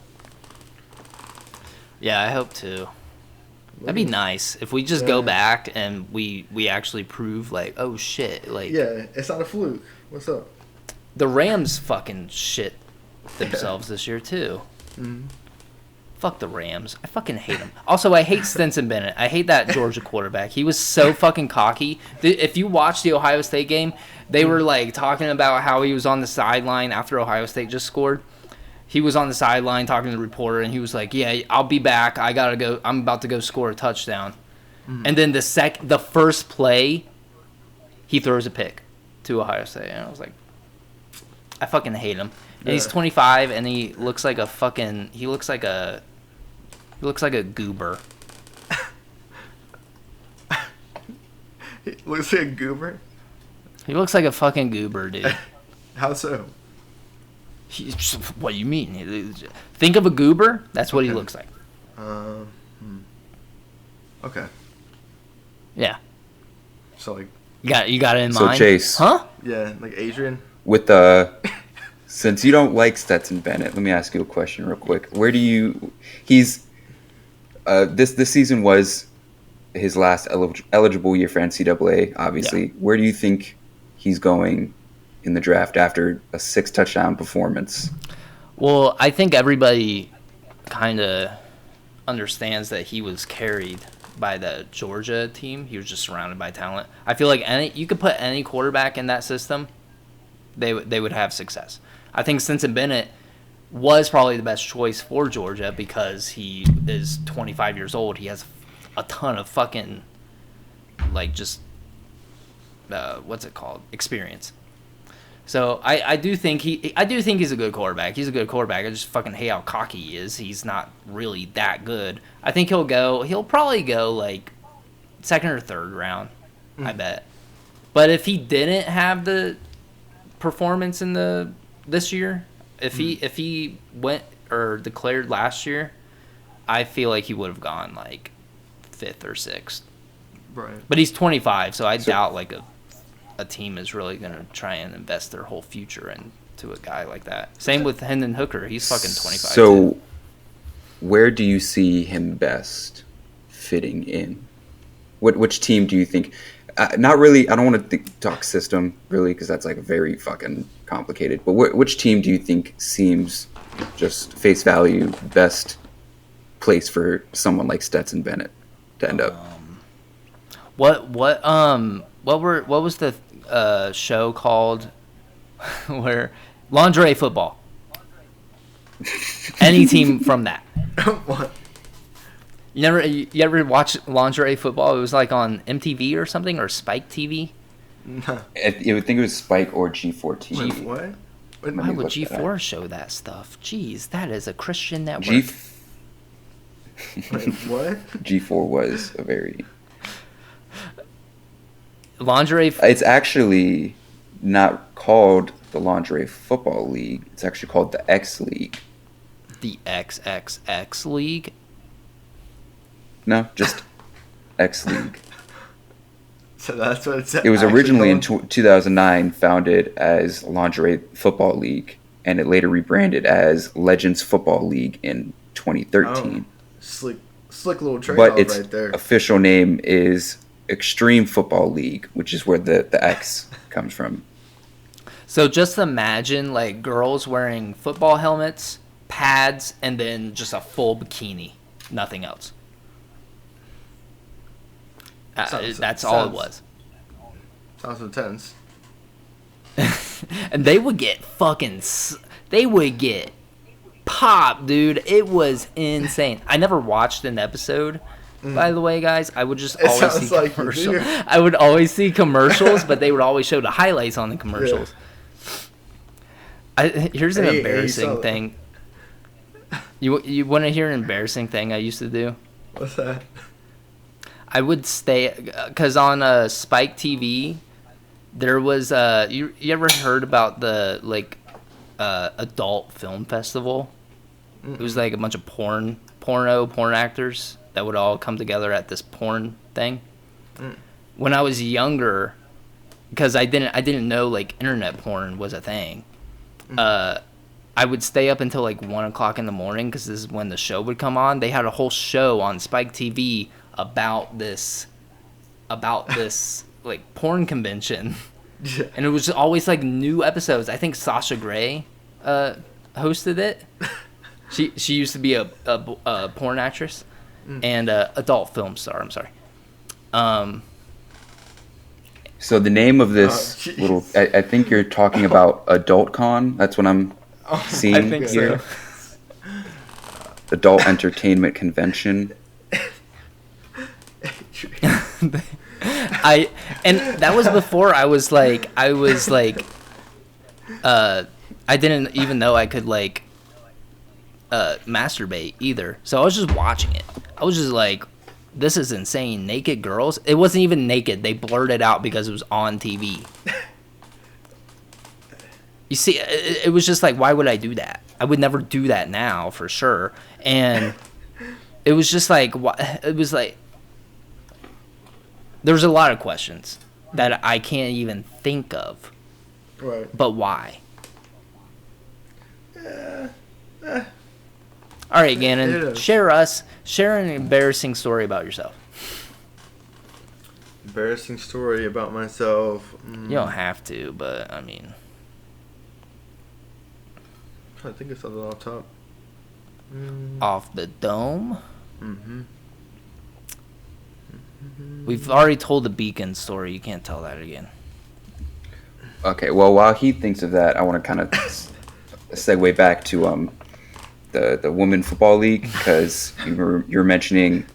Yeah, I hope too. That'd be nice if we just go back and we actually prove oh shit, Yeah, it's not a fluke. What's up? The Rams fucking shit themselves this year too. Mm-hmm. Fuck the Rams. I fucking hate them. Also, I hate Stetson Bennett. I hate that Georgia quarterback. He was so fucking cocky. If you watch the Ohio State game, they were talking about how he was on the sideline after Ohio State just scored. He was on the sideline talking to the reporter, and he was like, "Yeah, I'll be back. I gotta go. I'm about to go score a touchdown." And then the first play, he throws a pick to Ohio State, and I was like, I fucking hate him. And he's 25, and he looks like a goober. He looks like a goober? He looks like a fucking goober, dude. How so? What do you mean? Think of a goober. That's what he looks like. Okay. Yeah. So You got it in So mind? Chase. Huh? yeah, like Adrian. With since you don't like Stetson Bennett, let me ask you a question real quick. Where do you... He's... This season was his last eligible year for NCAA, obviously. Yeah. Where do you think he's going in the draft after a 6-touchdown performance? Well, I think everybody kind of understands that he was carried by the Georgia team. He was just surrounded by talent. I feel like you could put any quarterback in that system, they would have success. I think Stetson Bennett was probably the best choice for Georgia because he is 25 years old. He has a ton of fucking what's it called? Experience. So I do think he's a good quarterback. He's a good quarterback. I just fucking hate how cocky he is. He's not really that good. I think he'll probably go second or third round, I bet. But if he didn't have the performance this year, if he went or declared last year, I feel like he would have gone 5th or 6th. Right. But he's 25, so I doubt a team is really going to try and invest their whole future into a guy like that. Same with Hendon Hooker. He's fucking 25 So, too. where do you see him best fitting in? Which team do you think? Not really. I don't want to talk system really because that's like very fucking complicated. But which team do you think seems just face value best place for someone like Stetson Bennett to end up? What was the show called where lingerie football? Any team from that? What? You ever watch lingerie football? It was like on MTV or something, or Spike TV. No. I would think it was Spike or G4 TV. Wait, what? Why would G4 show that stuff? Jeez, that is a Christian network. Wait, what? G4 was a very lingerie. It's actually not called the Lingerie Football League. It's actually called the X League. The XXX League. No, just X League. So that's what it's. It was originally in 2009 founded as Lingerie Football League, and it later rebranded as Legends Football League in 2013. Oh, slick little trade But its right there. official name is Extreme Football League, which is where the X comes from. So just imagine like girls wearing football helmets, pads, and then just a full bikini, nothing else. That's all it was. Sounds intense. And they would get popped, dude. It was insane. I never watched an episode, by the way, guys. I would just always see commercials. I would always see commercials, but they would always show the highlights on the commercials. Yeah. Here's an embarrassing thing. You want to hear an embarrassing thing I used to do? What's that? I would stay, because on Spike TV, there was, you ever heard about the, like, adult film festival? Mm-mm. It was like a bunch of porn actors that would all come together at this porn thing. Mm. When I was younger, because I didn't know, like, internet porn was a thing, I would stay up until, like, 1 o'clock in the morning, because this is when the show would come on. They had a whole show on Spike TV about this like porn convention, and it was always like new episodes. I think Sasha Grey hosted it. She used to be a porn actress and adult film star. I'm sorry. So the name of this little, I think you're talking about Adult Con. That's what I'm seeing I think here. So. Adult Entertainment Convention. And that was before I didn't even know I could like masturbate either. So I was just watching it. I was just like, this is insane. Naked girls. It wasn't even naked. They blurred it out because it was on TV. You see, it was just like, why would I do that? I would never do that now for sure. And it was just like, it was like, there was a lot of questions that I can't even think of. Right. But why? All right, Gannon, share an embarrassing story about yourself. Embarrassing story about myself. You don't have to, but I mean, I'm trying to think of something off top. Off the dome. Mm-hmm. We've already told the Beacon story. You can't tell that again. Okay, well, while he thinks of that, I want to kind of segue back to the Women Football League, because you were mentioning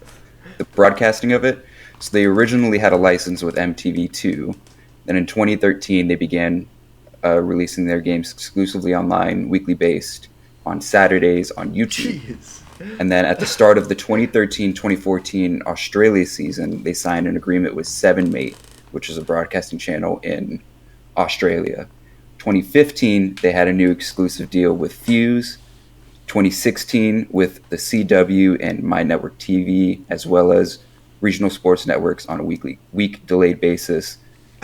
the broadcasting of it. So they originally had a license with MTV2. Then in 2013, they began releasing their games exclusively online, weekly based, on Saturdays on YouTube. Jeez. And then at the start of the 2013-2014 Australia season, they signed an agreement with 7mate, which is a broadcasting channel in Australia. 2015, they had a new exclusive deal with Fuse. 2016 with the CW and My Network TV, as well as regional sports networks on a week delayed basis.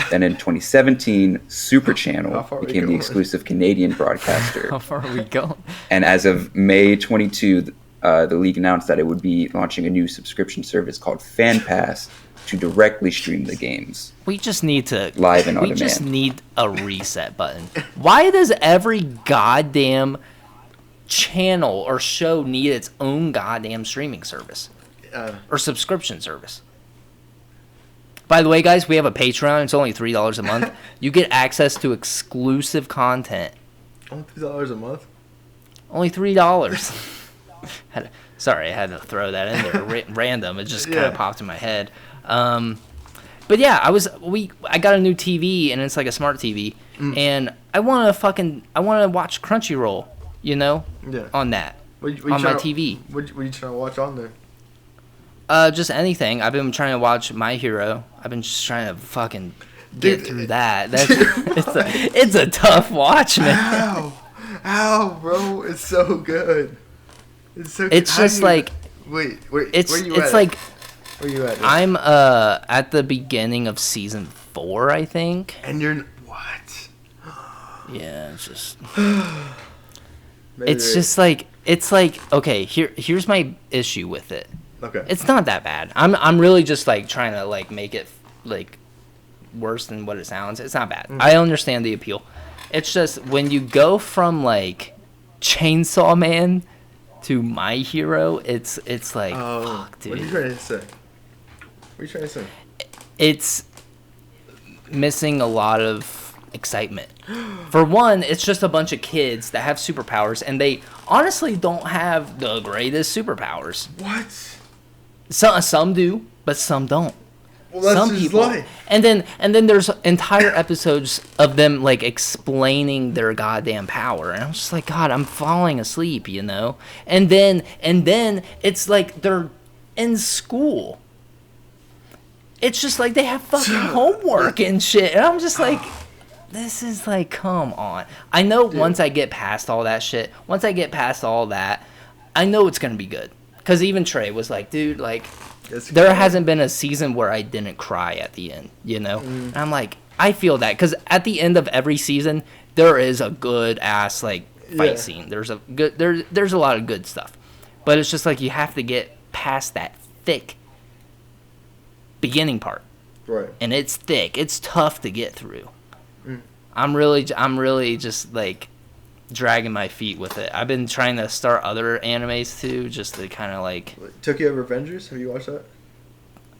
Then in 2017, Super Channel became the exclusive Canadian broadcaster. How far are we going? And as of May 22, the league announced that it would be launching a new subscription service called Fan Pass to directly stream the games. We just need to live and on demand. We just demand. need a reset button. Why does every goddamn channel or show need its own goddamn streaming service or subscription service? By the way, guys, we have a Patreon. It's only $3 a month. You get access to exclusive content. Only $3 a month? Only $3. Sorry, I had to throw that in there. Random. It just kind of popped in my head. But yeah, I got a new TV, and it's like a smart TV, and I want to watch Crunchyroll, you know, on that, on my TV. What you trying to watch on there? Just anything. I've been trying to watch My Hero. I've been just trying to fucking get through that. It's a tough watch, man. Ow, bro, it's so good. It's so. It's just like. Wait. It's where you it's at? like. Where you at? I'm at the beginning of season 4, I think. And you're what? Yeah, it's just. It's like okay. Here's my issue with it. Okay. It's not that bad. I'm really just like trying to like make it like worse than what it sounds. It's not bad. I understand the appeal. It's just when you go from like Chainsaw Man to My Hero, it's like fuck, dude. What are you trying to say? What are you trying to say? It's missing a lot of excitement. For one, it's just a bunch of kids that have superpowers, and they honestly don't have the greatest superpowers. What? Some do, but some don't. Well, that's Some his people, life. and then there's entire episodes of them like explaining their goddamn power, and I'm just like, God, I'm falling asleep, you know. And then it's like they're in school. It's just like they have fucking homework and shit, and I'm just like, this is like, come on. I know once I get past all that shit, I know it's gonna be good. Cause even Trey was like, dude, like. There hasn't been a season where I didn't cry at the end, you know? And I'm like, I feel that. Because at the end of every season, there is a good-ass, like, fight scene. There's a lot of good stuff. But it's just like you have to get past that thick beginning part. Right. And it's thick. It's tough to get through. I'm really just, like, dragging my feet with it. I've been trying to start other animes too, just to kind of like. Tokyo Revengers, have you watched that?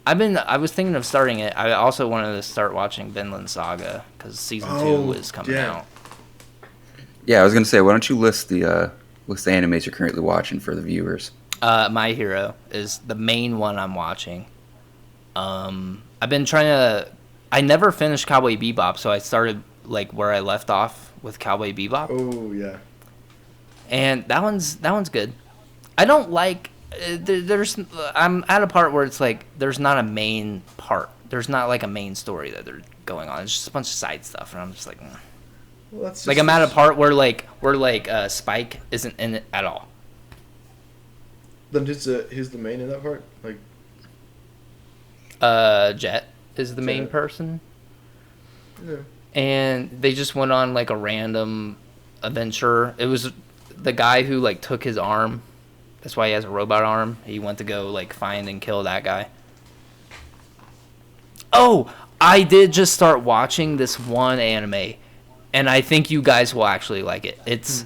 I was thinking of starting it. I also wanted to start watching Vinland Saga because season 2 is coming out. Yeah, I was gonna say, why don't you list the animes you're currently watching for the viewers? My Hero is the main one I'm watching. I've been trying to. I never finished Cowboy Bebop, so I started like where I left off with Cowboy Bebop. Oh yeah. And that one's good. I don't like. I'm at a part where it's like there's not a main part. There's not like a main story that they're going on. It's just a bunch of side stuff, and I'm just like. Well, that's just like I'm at a part where Spike isn't in it at all. Then just who's the main in that part? Like. Jet is the main person. Yeah. And they just went on like a random adventure. It was the guy who like took his arm. That's why he has a robot arm. He went to go like find and kill that guy. Oh, I did just start watching this one anime, and I think you guys will actually like it. It's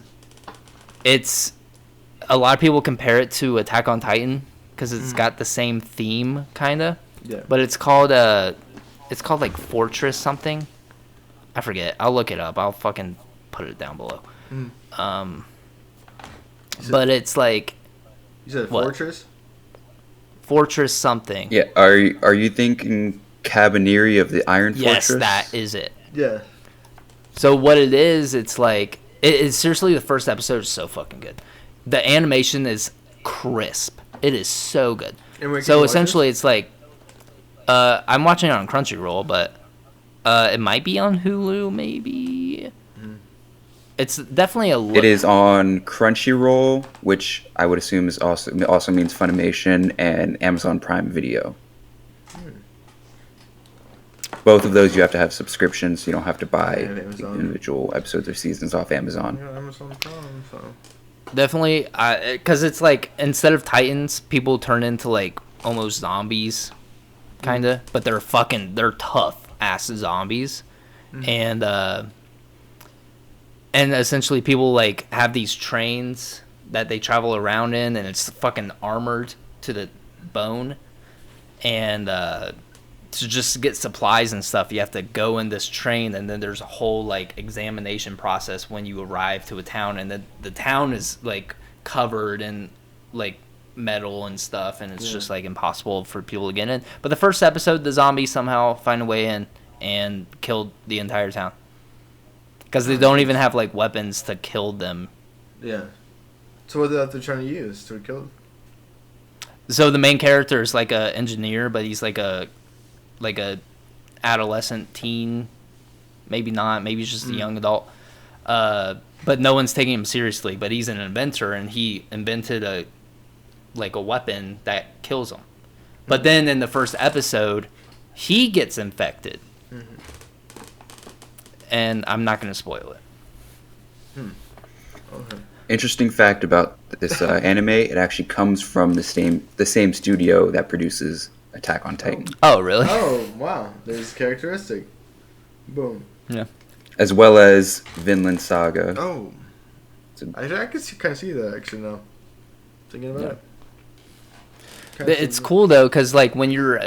a lot of people compare it to Attack on Titan because it's got the same theme kinda. Yeah. But it's called like Fortress something. I forget. I'll look it up. I'll fucking put it down below. But it's like. You said what? Fortress? Fortress something. Yeah. Are you thinking Cabaneri of the Iron Yes, Fortress? that is it. Yeah. So what it is, it's like it's seriously the first episode is so fucking good. The animation is crisp. It is so good. So essentially, it's like I'm watching it on Crunchyroll, but it might be on Hulu, maybe. It's definitely It is on Crunchyroll, which I would assume is also means Funimation and Amazon Prime Video. Both of those you have to have subscriptions. You don't have to buy individual episodes or seasons off Amazon. Yeah, Amazon Prime, so. Definitely, because it's like instead of Titans, people turn into like almost zombies, kinda. But they're tough ass zombies, and essentially people like have these trains that they travel around in, and it's fucking armored to the bone, and to just get supplies and stuff, you have to go in this train, and then there's a whole like examination process when you arrive to a town, and the town is like covered in like metal and stuff, and it's just like impossible for people to get in. But the first episode, the zombies somehow find a way in and killed the entire town because they don't even have like weapons to kill them. Yeah. So what are they trying to use to kill them? So the main character is like a engineer, but he's like a adolescent teen, maybe not, maybe he's just a young adult, but no one's taking him seriously. But he's an inventor, and he invented a weapon that kills him. But then in the first episode, he gets infected, and I'm not going to spoil it. Okay. Interesting fact about this anime: it actually comes from the same studio that produces Attack on Titan. Oh, really? Oh, wow. There's characteristic. Boom. Yeah. As well as Vinland Saga. Oh. I can kind of see that, actually, now. Thinking about it. It's cool, though, because, like, when you're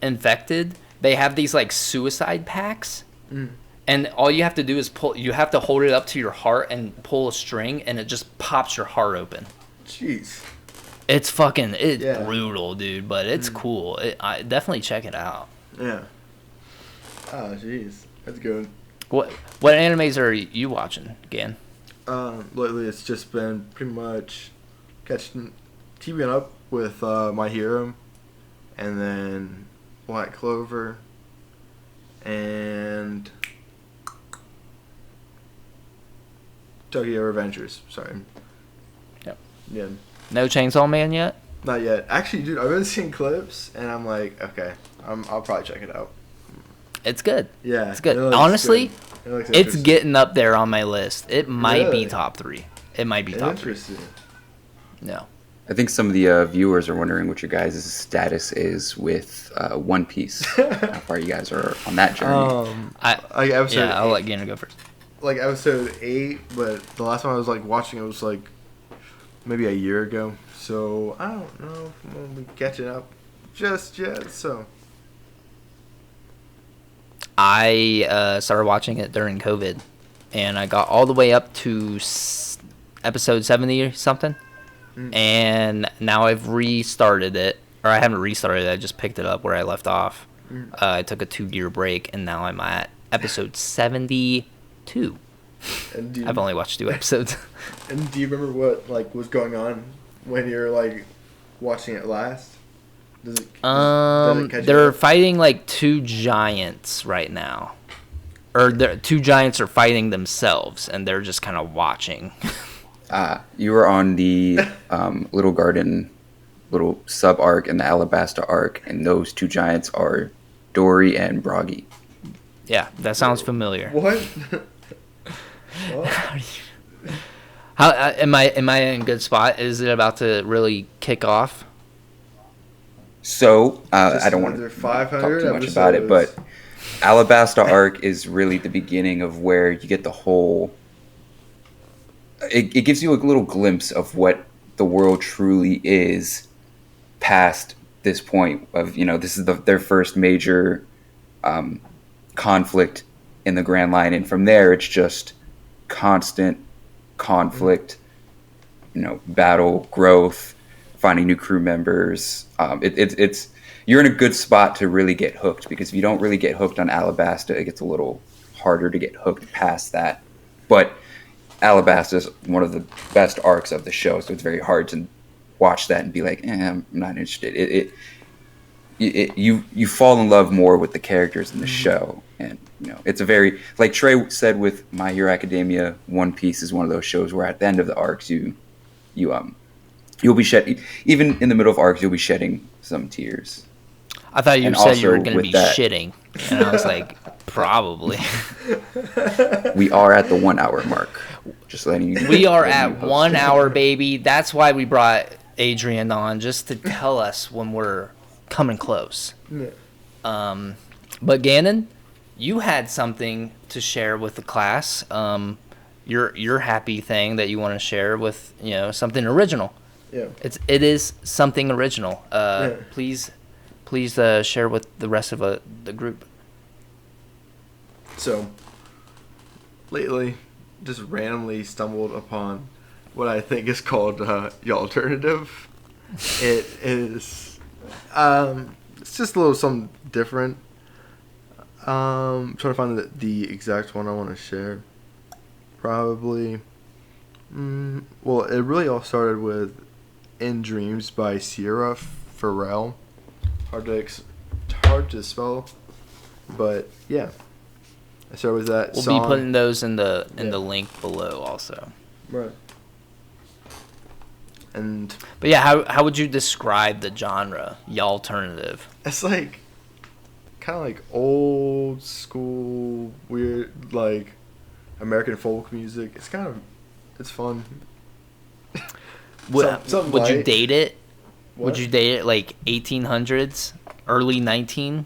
infected, they have these, like, suicide packs. And all you have to do is you have to hold it up to your heart and pull a string, and it just pops your heart open. Jeez. It's brutal, dude, but it's cool. I definitely check it out. Yeah. Oh, jeez. That's good. What animes are you watching, Gan? Lately it's just been pretty much keeping up with My Hero, and then Black Clover, and Tokyo Revengers. Sorry. Yep. Yeah. No Chainsaw Man yet? Not yet. Actually, dude, I've been seeing clips, and I'm like, okay, I'll probably check it out. It's good. Yeah. It's good. It looks Honestly, good. it's getting up there on my list. It might be top 3. It might be top 3. Interesting. No. I think some of the viewers are wondering what your guys' status is with One Piece. How far you guys are on that journey? I'll let Gannon go first. Like episode 8, but the last time I was like watching it was like maybe a year ago. So I don't know if we'll be catching up just yet. So I started watching it during COVID, and I got all the way up to episode 70 or something. And now I've restarted it, or I haven't restarted it. I just picked it up where I left off. I took a 2-year break, and now I'm at episode 72. I've only watched 2 episodes. And do you remember what like was going on when you're like watching it last? Does it catch you they're up? fighting like 2 giants right now, or 2 giants are fighting themselves, and they're just kind of watching. You were on the Little Garden, little sub arc, and the Alabasta arc, and those 2 giants are Dory and Broggy. Yeah, that sounds familiar. What? How am I in a good spot? Is it about to really kick off? So I don't want to talk too much about it, but Alabasta arc is really the beginning of where you get the whole. It gives you a little glimpse of what the world truly is past this point of, this is their first major conflict in the Grand Line, and from there it's just constant conflict, battle, growth, finding new crew members. It's you're in a good spot to really get hooked, because if you don't really get hooked on Alabasta, it gets a little harder to get hooked past that. But Alabasta is one of the best arcs of the show, so it's very hard to watch that and be like, I'm not interested. You fall in love more with the characters in the show, and it's a very, like Trey said with My Hero Academia, One Piece is one of those shows where at the end of the arcs you'll be shedding, even in the middle of arcs, you'll be shedding some tears. I thought you said you were going to be shitting, and I was like, probably. We are at the 1 hour mark. Just letting you. We are at 1 hour, baby. That's why we brought Adrian on, just to tell us when we're coming close. Yeah. But Gannon, you had something to share with the class. Your happy thing that you want to share with, something original. Yeah. It is something original. Yeah. Please share with the rest of the group. So, lately, just randomly stumbled upon what I think is called the alternative. It is, it's just a little something different. Trying to find the exact one I want to share. Probably. Well, it really all started with "In Dreams" by Sierra Farrell. Hard to spell, but yeah. I started with that We'll song. be putting those in the link below also. Right. But yeah, how would you describe the genre, alternative? It's like kind of like old school, weird, like American folk music. It's fun. Something would you light. date it? What? Would you date it like 1800s, early 19?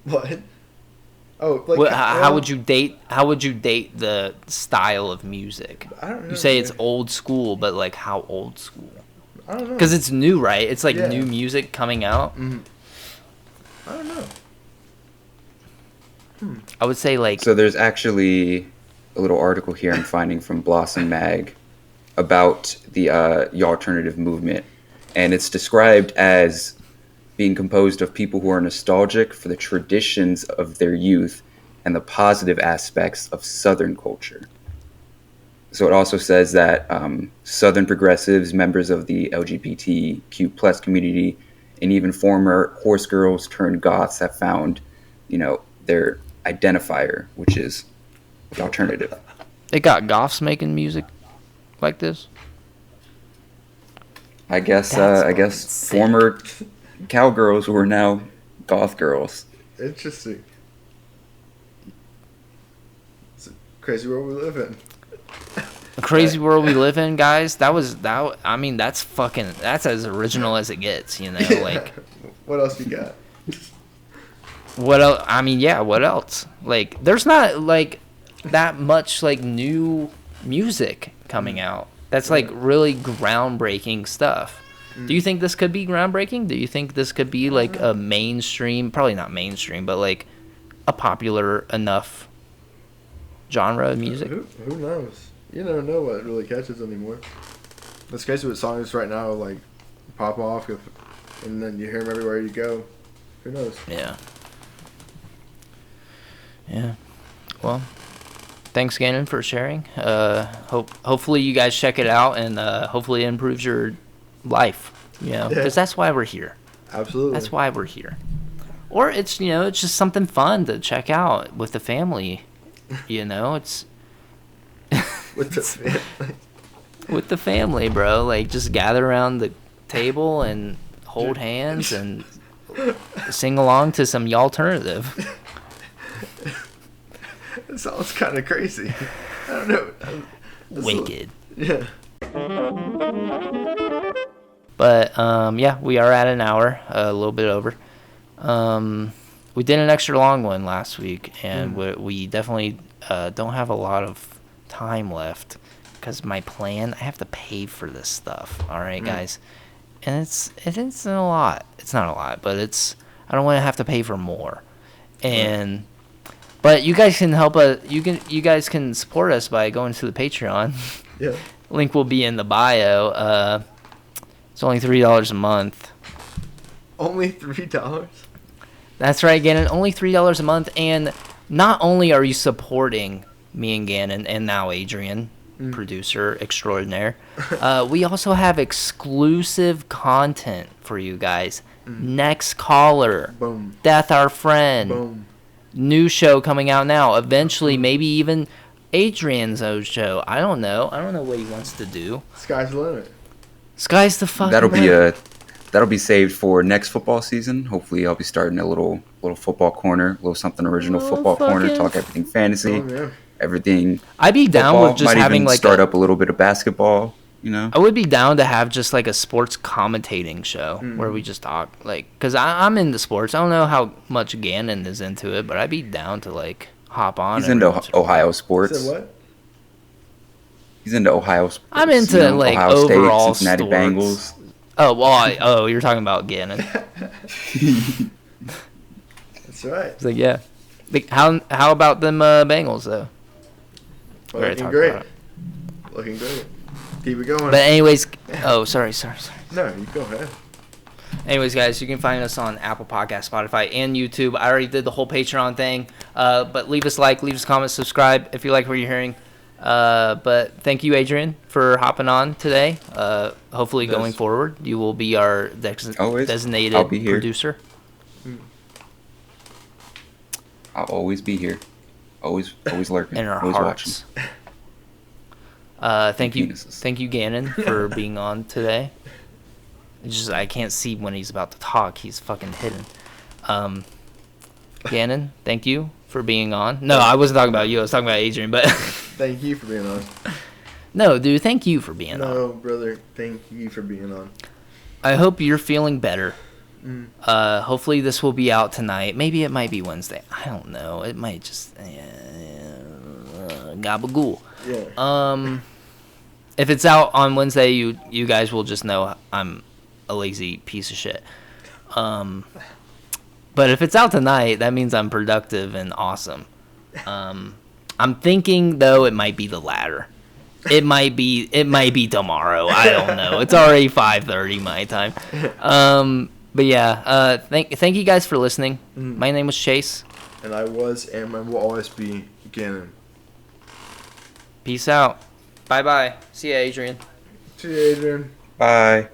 What? Oh, like How would you date? How would you date the style of music? I don't know. You say it's old school, but like how old school? I don't know. Because it's new, right? It's like Yeah. new music coming out. I don't know. I would say like So there's actually a little article here I'm finding from Blossom Mag about the alternative movement, and it's described as being composed of people who are nostalgic for the traditions of their youth and the positive aspects of Southern culture. So it also says that Southern progressives, members of the LGBTQ plus community, and even former horse girls turned goths have found, their identifier, which is the alternative. they got goths making music like this. I guess That's former cowgirls who are now goth girls. Interesting. It's a crazy world we live in. The crazy world we live in, guys. I mean, that's as original as it gets, like. What else you got? What else? I mean, yeah, what else? Like, there's not, like, that much, like, new music coming out. That's, like, really groundbreaking stuff. Do you think this could be groundbreaking? Do you think this could be, like, a mainstream, probably not mainstream, but, like, a popular enough genre of music? Who knows? You never know what really catches anymore. That's crazy with songs right now, like, pop off, and then you hear them everywhere you go. Who knows? Yeah. Yeah. Well, thanks, Gannon, for sharing. Hopefully you guys check it out, and hopefully it improves your life. Because that's why we're here. Absolutely. That's why we're here. Or it's it's just something fun to check out with the family. It's With the family. with the family, bro. Like, just gather around the table and hold hands and sing along to some alternative. It sounds kind of crazy. I don't know. Wicked. Yeah. But yeah, we are at an hour, a little bit over. We did an extra long one last week, and we definitely don't have a lot of time left because my plan, I have to pay for this stuff. All right, guys, and it's a lot. It's not a lot, but I don't want to have to pay for more, and. But you guys can help us. You guys can support us by going to the Patreon. Yeah. Link will be in the bio. It's only $3 a month. Only $3? That's right, Gannon. Only $3 a month, and not only are you supporting me and Gannon, and now Adrian, producer extraordinaire, we also have exclusive content for you guys. Next Caller, Boom. Death Our Friend. Boom. New show coming out now. Eventually, maybe even Adrian's own show. I don't know what he wants to do. Sky's the limit. Sky's the fucking That'll limit. that'll be saved for next football season. Hopefully, I'll be starting a little football corner, a little something original Little football corner, fucking- talk everything fantasy. Oh, yeah. everything. I'd be down Football. with just Might having even like start up a little bit of basketball. You know, I would be down to have just like a sports commentating show where we just talk, like, because I'm into sports. I don't know how much Gannon is into it, but I'd be down to like hop on. he's into Ohio You sports. said what? He's into Ohio sports. I'm into like Ohio State, overall Cincinnati sports. Bengals. Oh well, you're talking about Gannon. That's right. It's like, yeah. Like, how about them Bengals though? We already Looking talked great. about it. Looking great. Keep it going. But anyways, sorry. No, you go ahead. Anyways, guys, you can find us on Apple Podcast, Spotify, and YouTube. I already did the whole Patreon thing, but leave us a comment, subscribe if you like what you're hearing. But thank you, Adrian, for hopping on today. Hopefully, going forward, you will be our designated I'll be here. producer. I'll always be here. Always lurking. In our always hearts. watching. Thank you, Gannon, for being on today. It's just I can't see when he's about to talk. He's fucking hidden. Gannon, thank you for being on. No, I wasn't talking about you. I was talking about Adrian. But Thank you for being on. no, dude, thank you for being on. No, brother. Thank you for being on. I hope you're feeling better. Hopefully this will be out tonight. Maybe it might be Wednesday. I don't know. It might just gabagool. Yeah. If it's out on Wednesday, you guys will just know I'm a lazy piece of shit. But if it's out tonight, that means I'm productive and awesome. I'm thinking though it might be the latter. It might be tomorrow. I don't know. It's already 5:30 my time. But yeah, thank you guys for listening. My name was Chase. And I was and I will always be Gannon. Peace out. Bye. See ya, Adrian. See you, Adrian. Bye.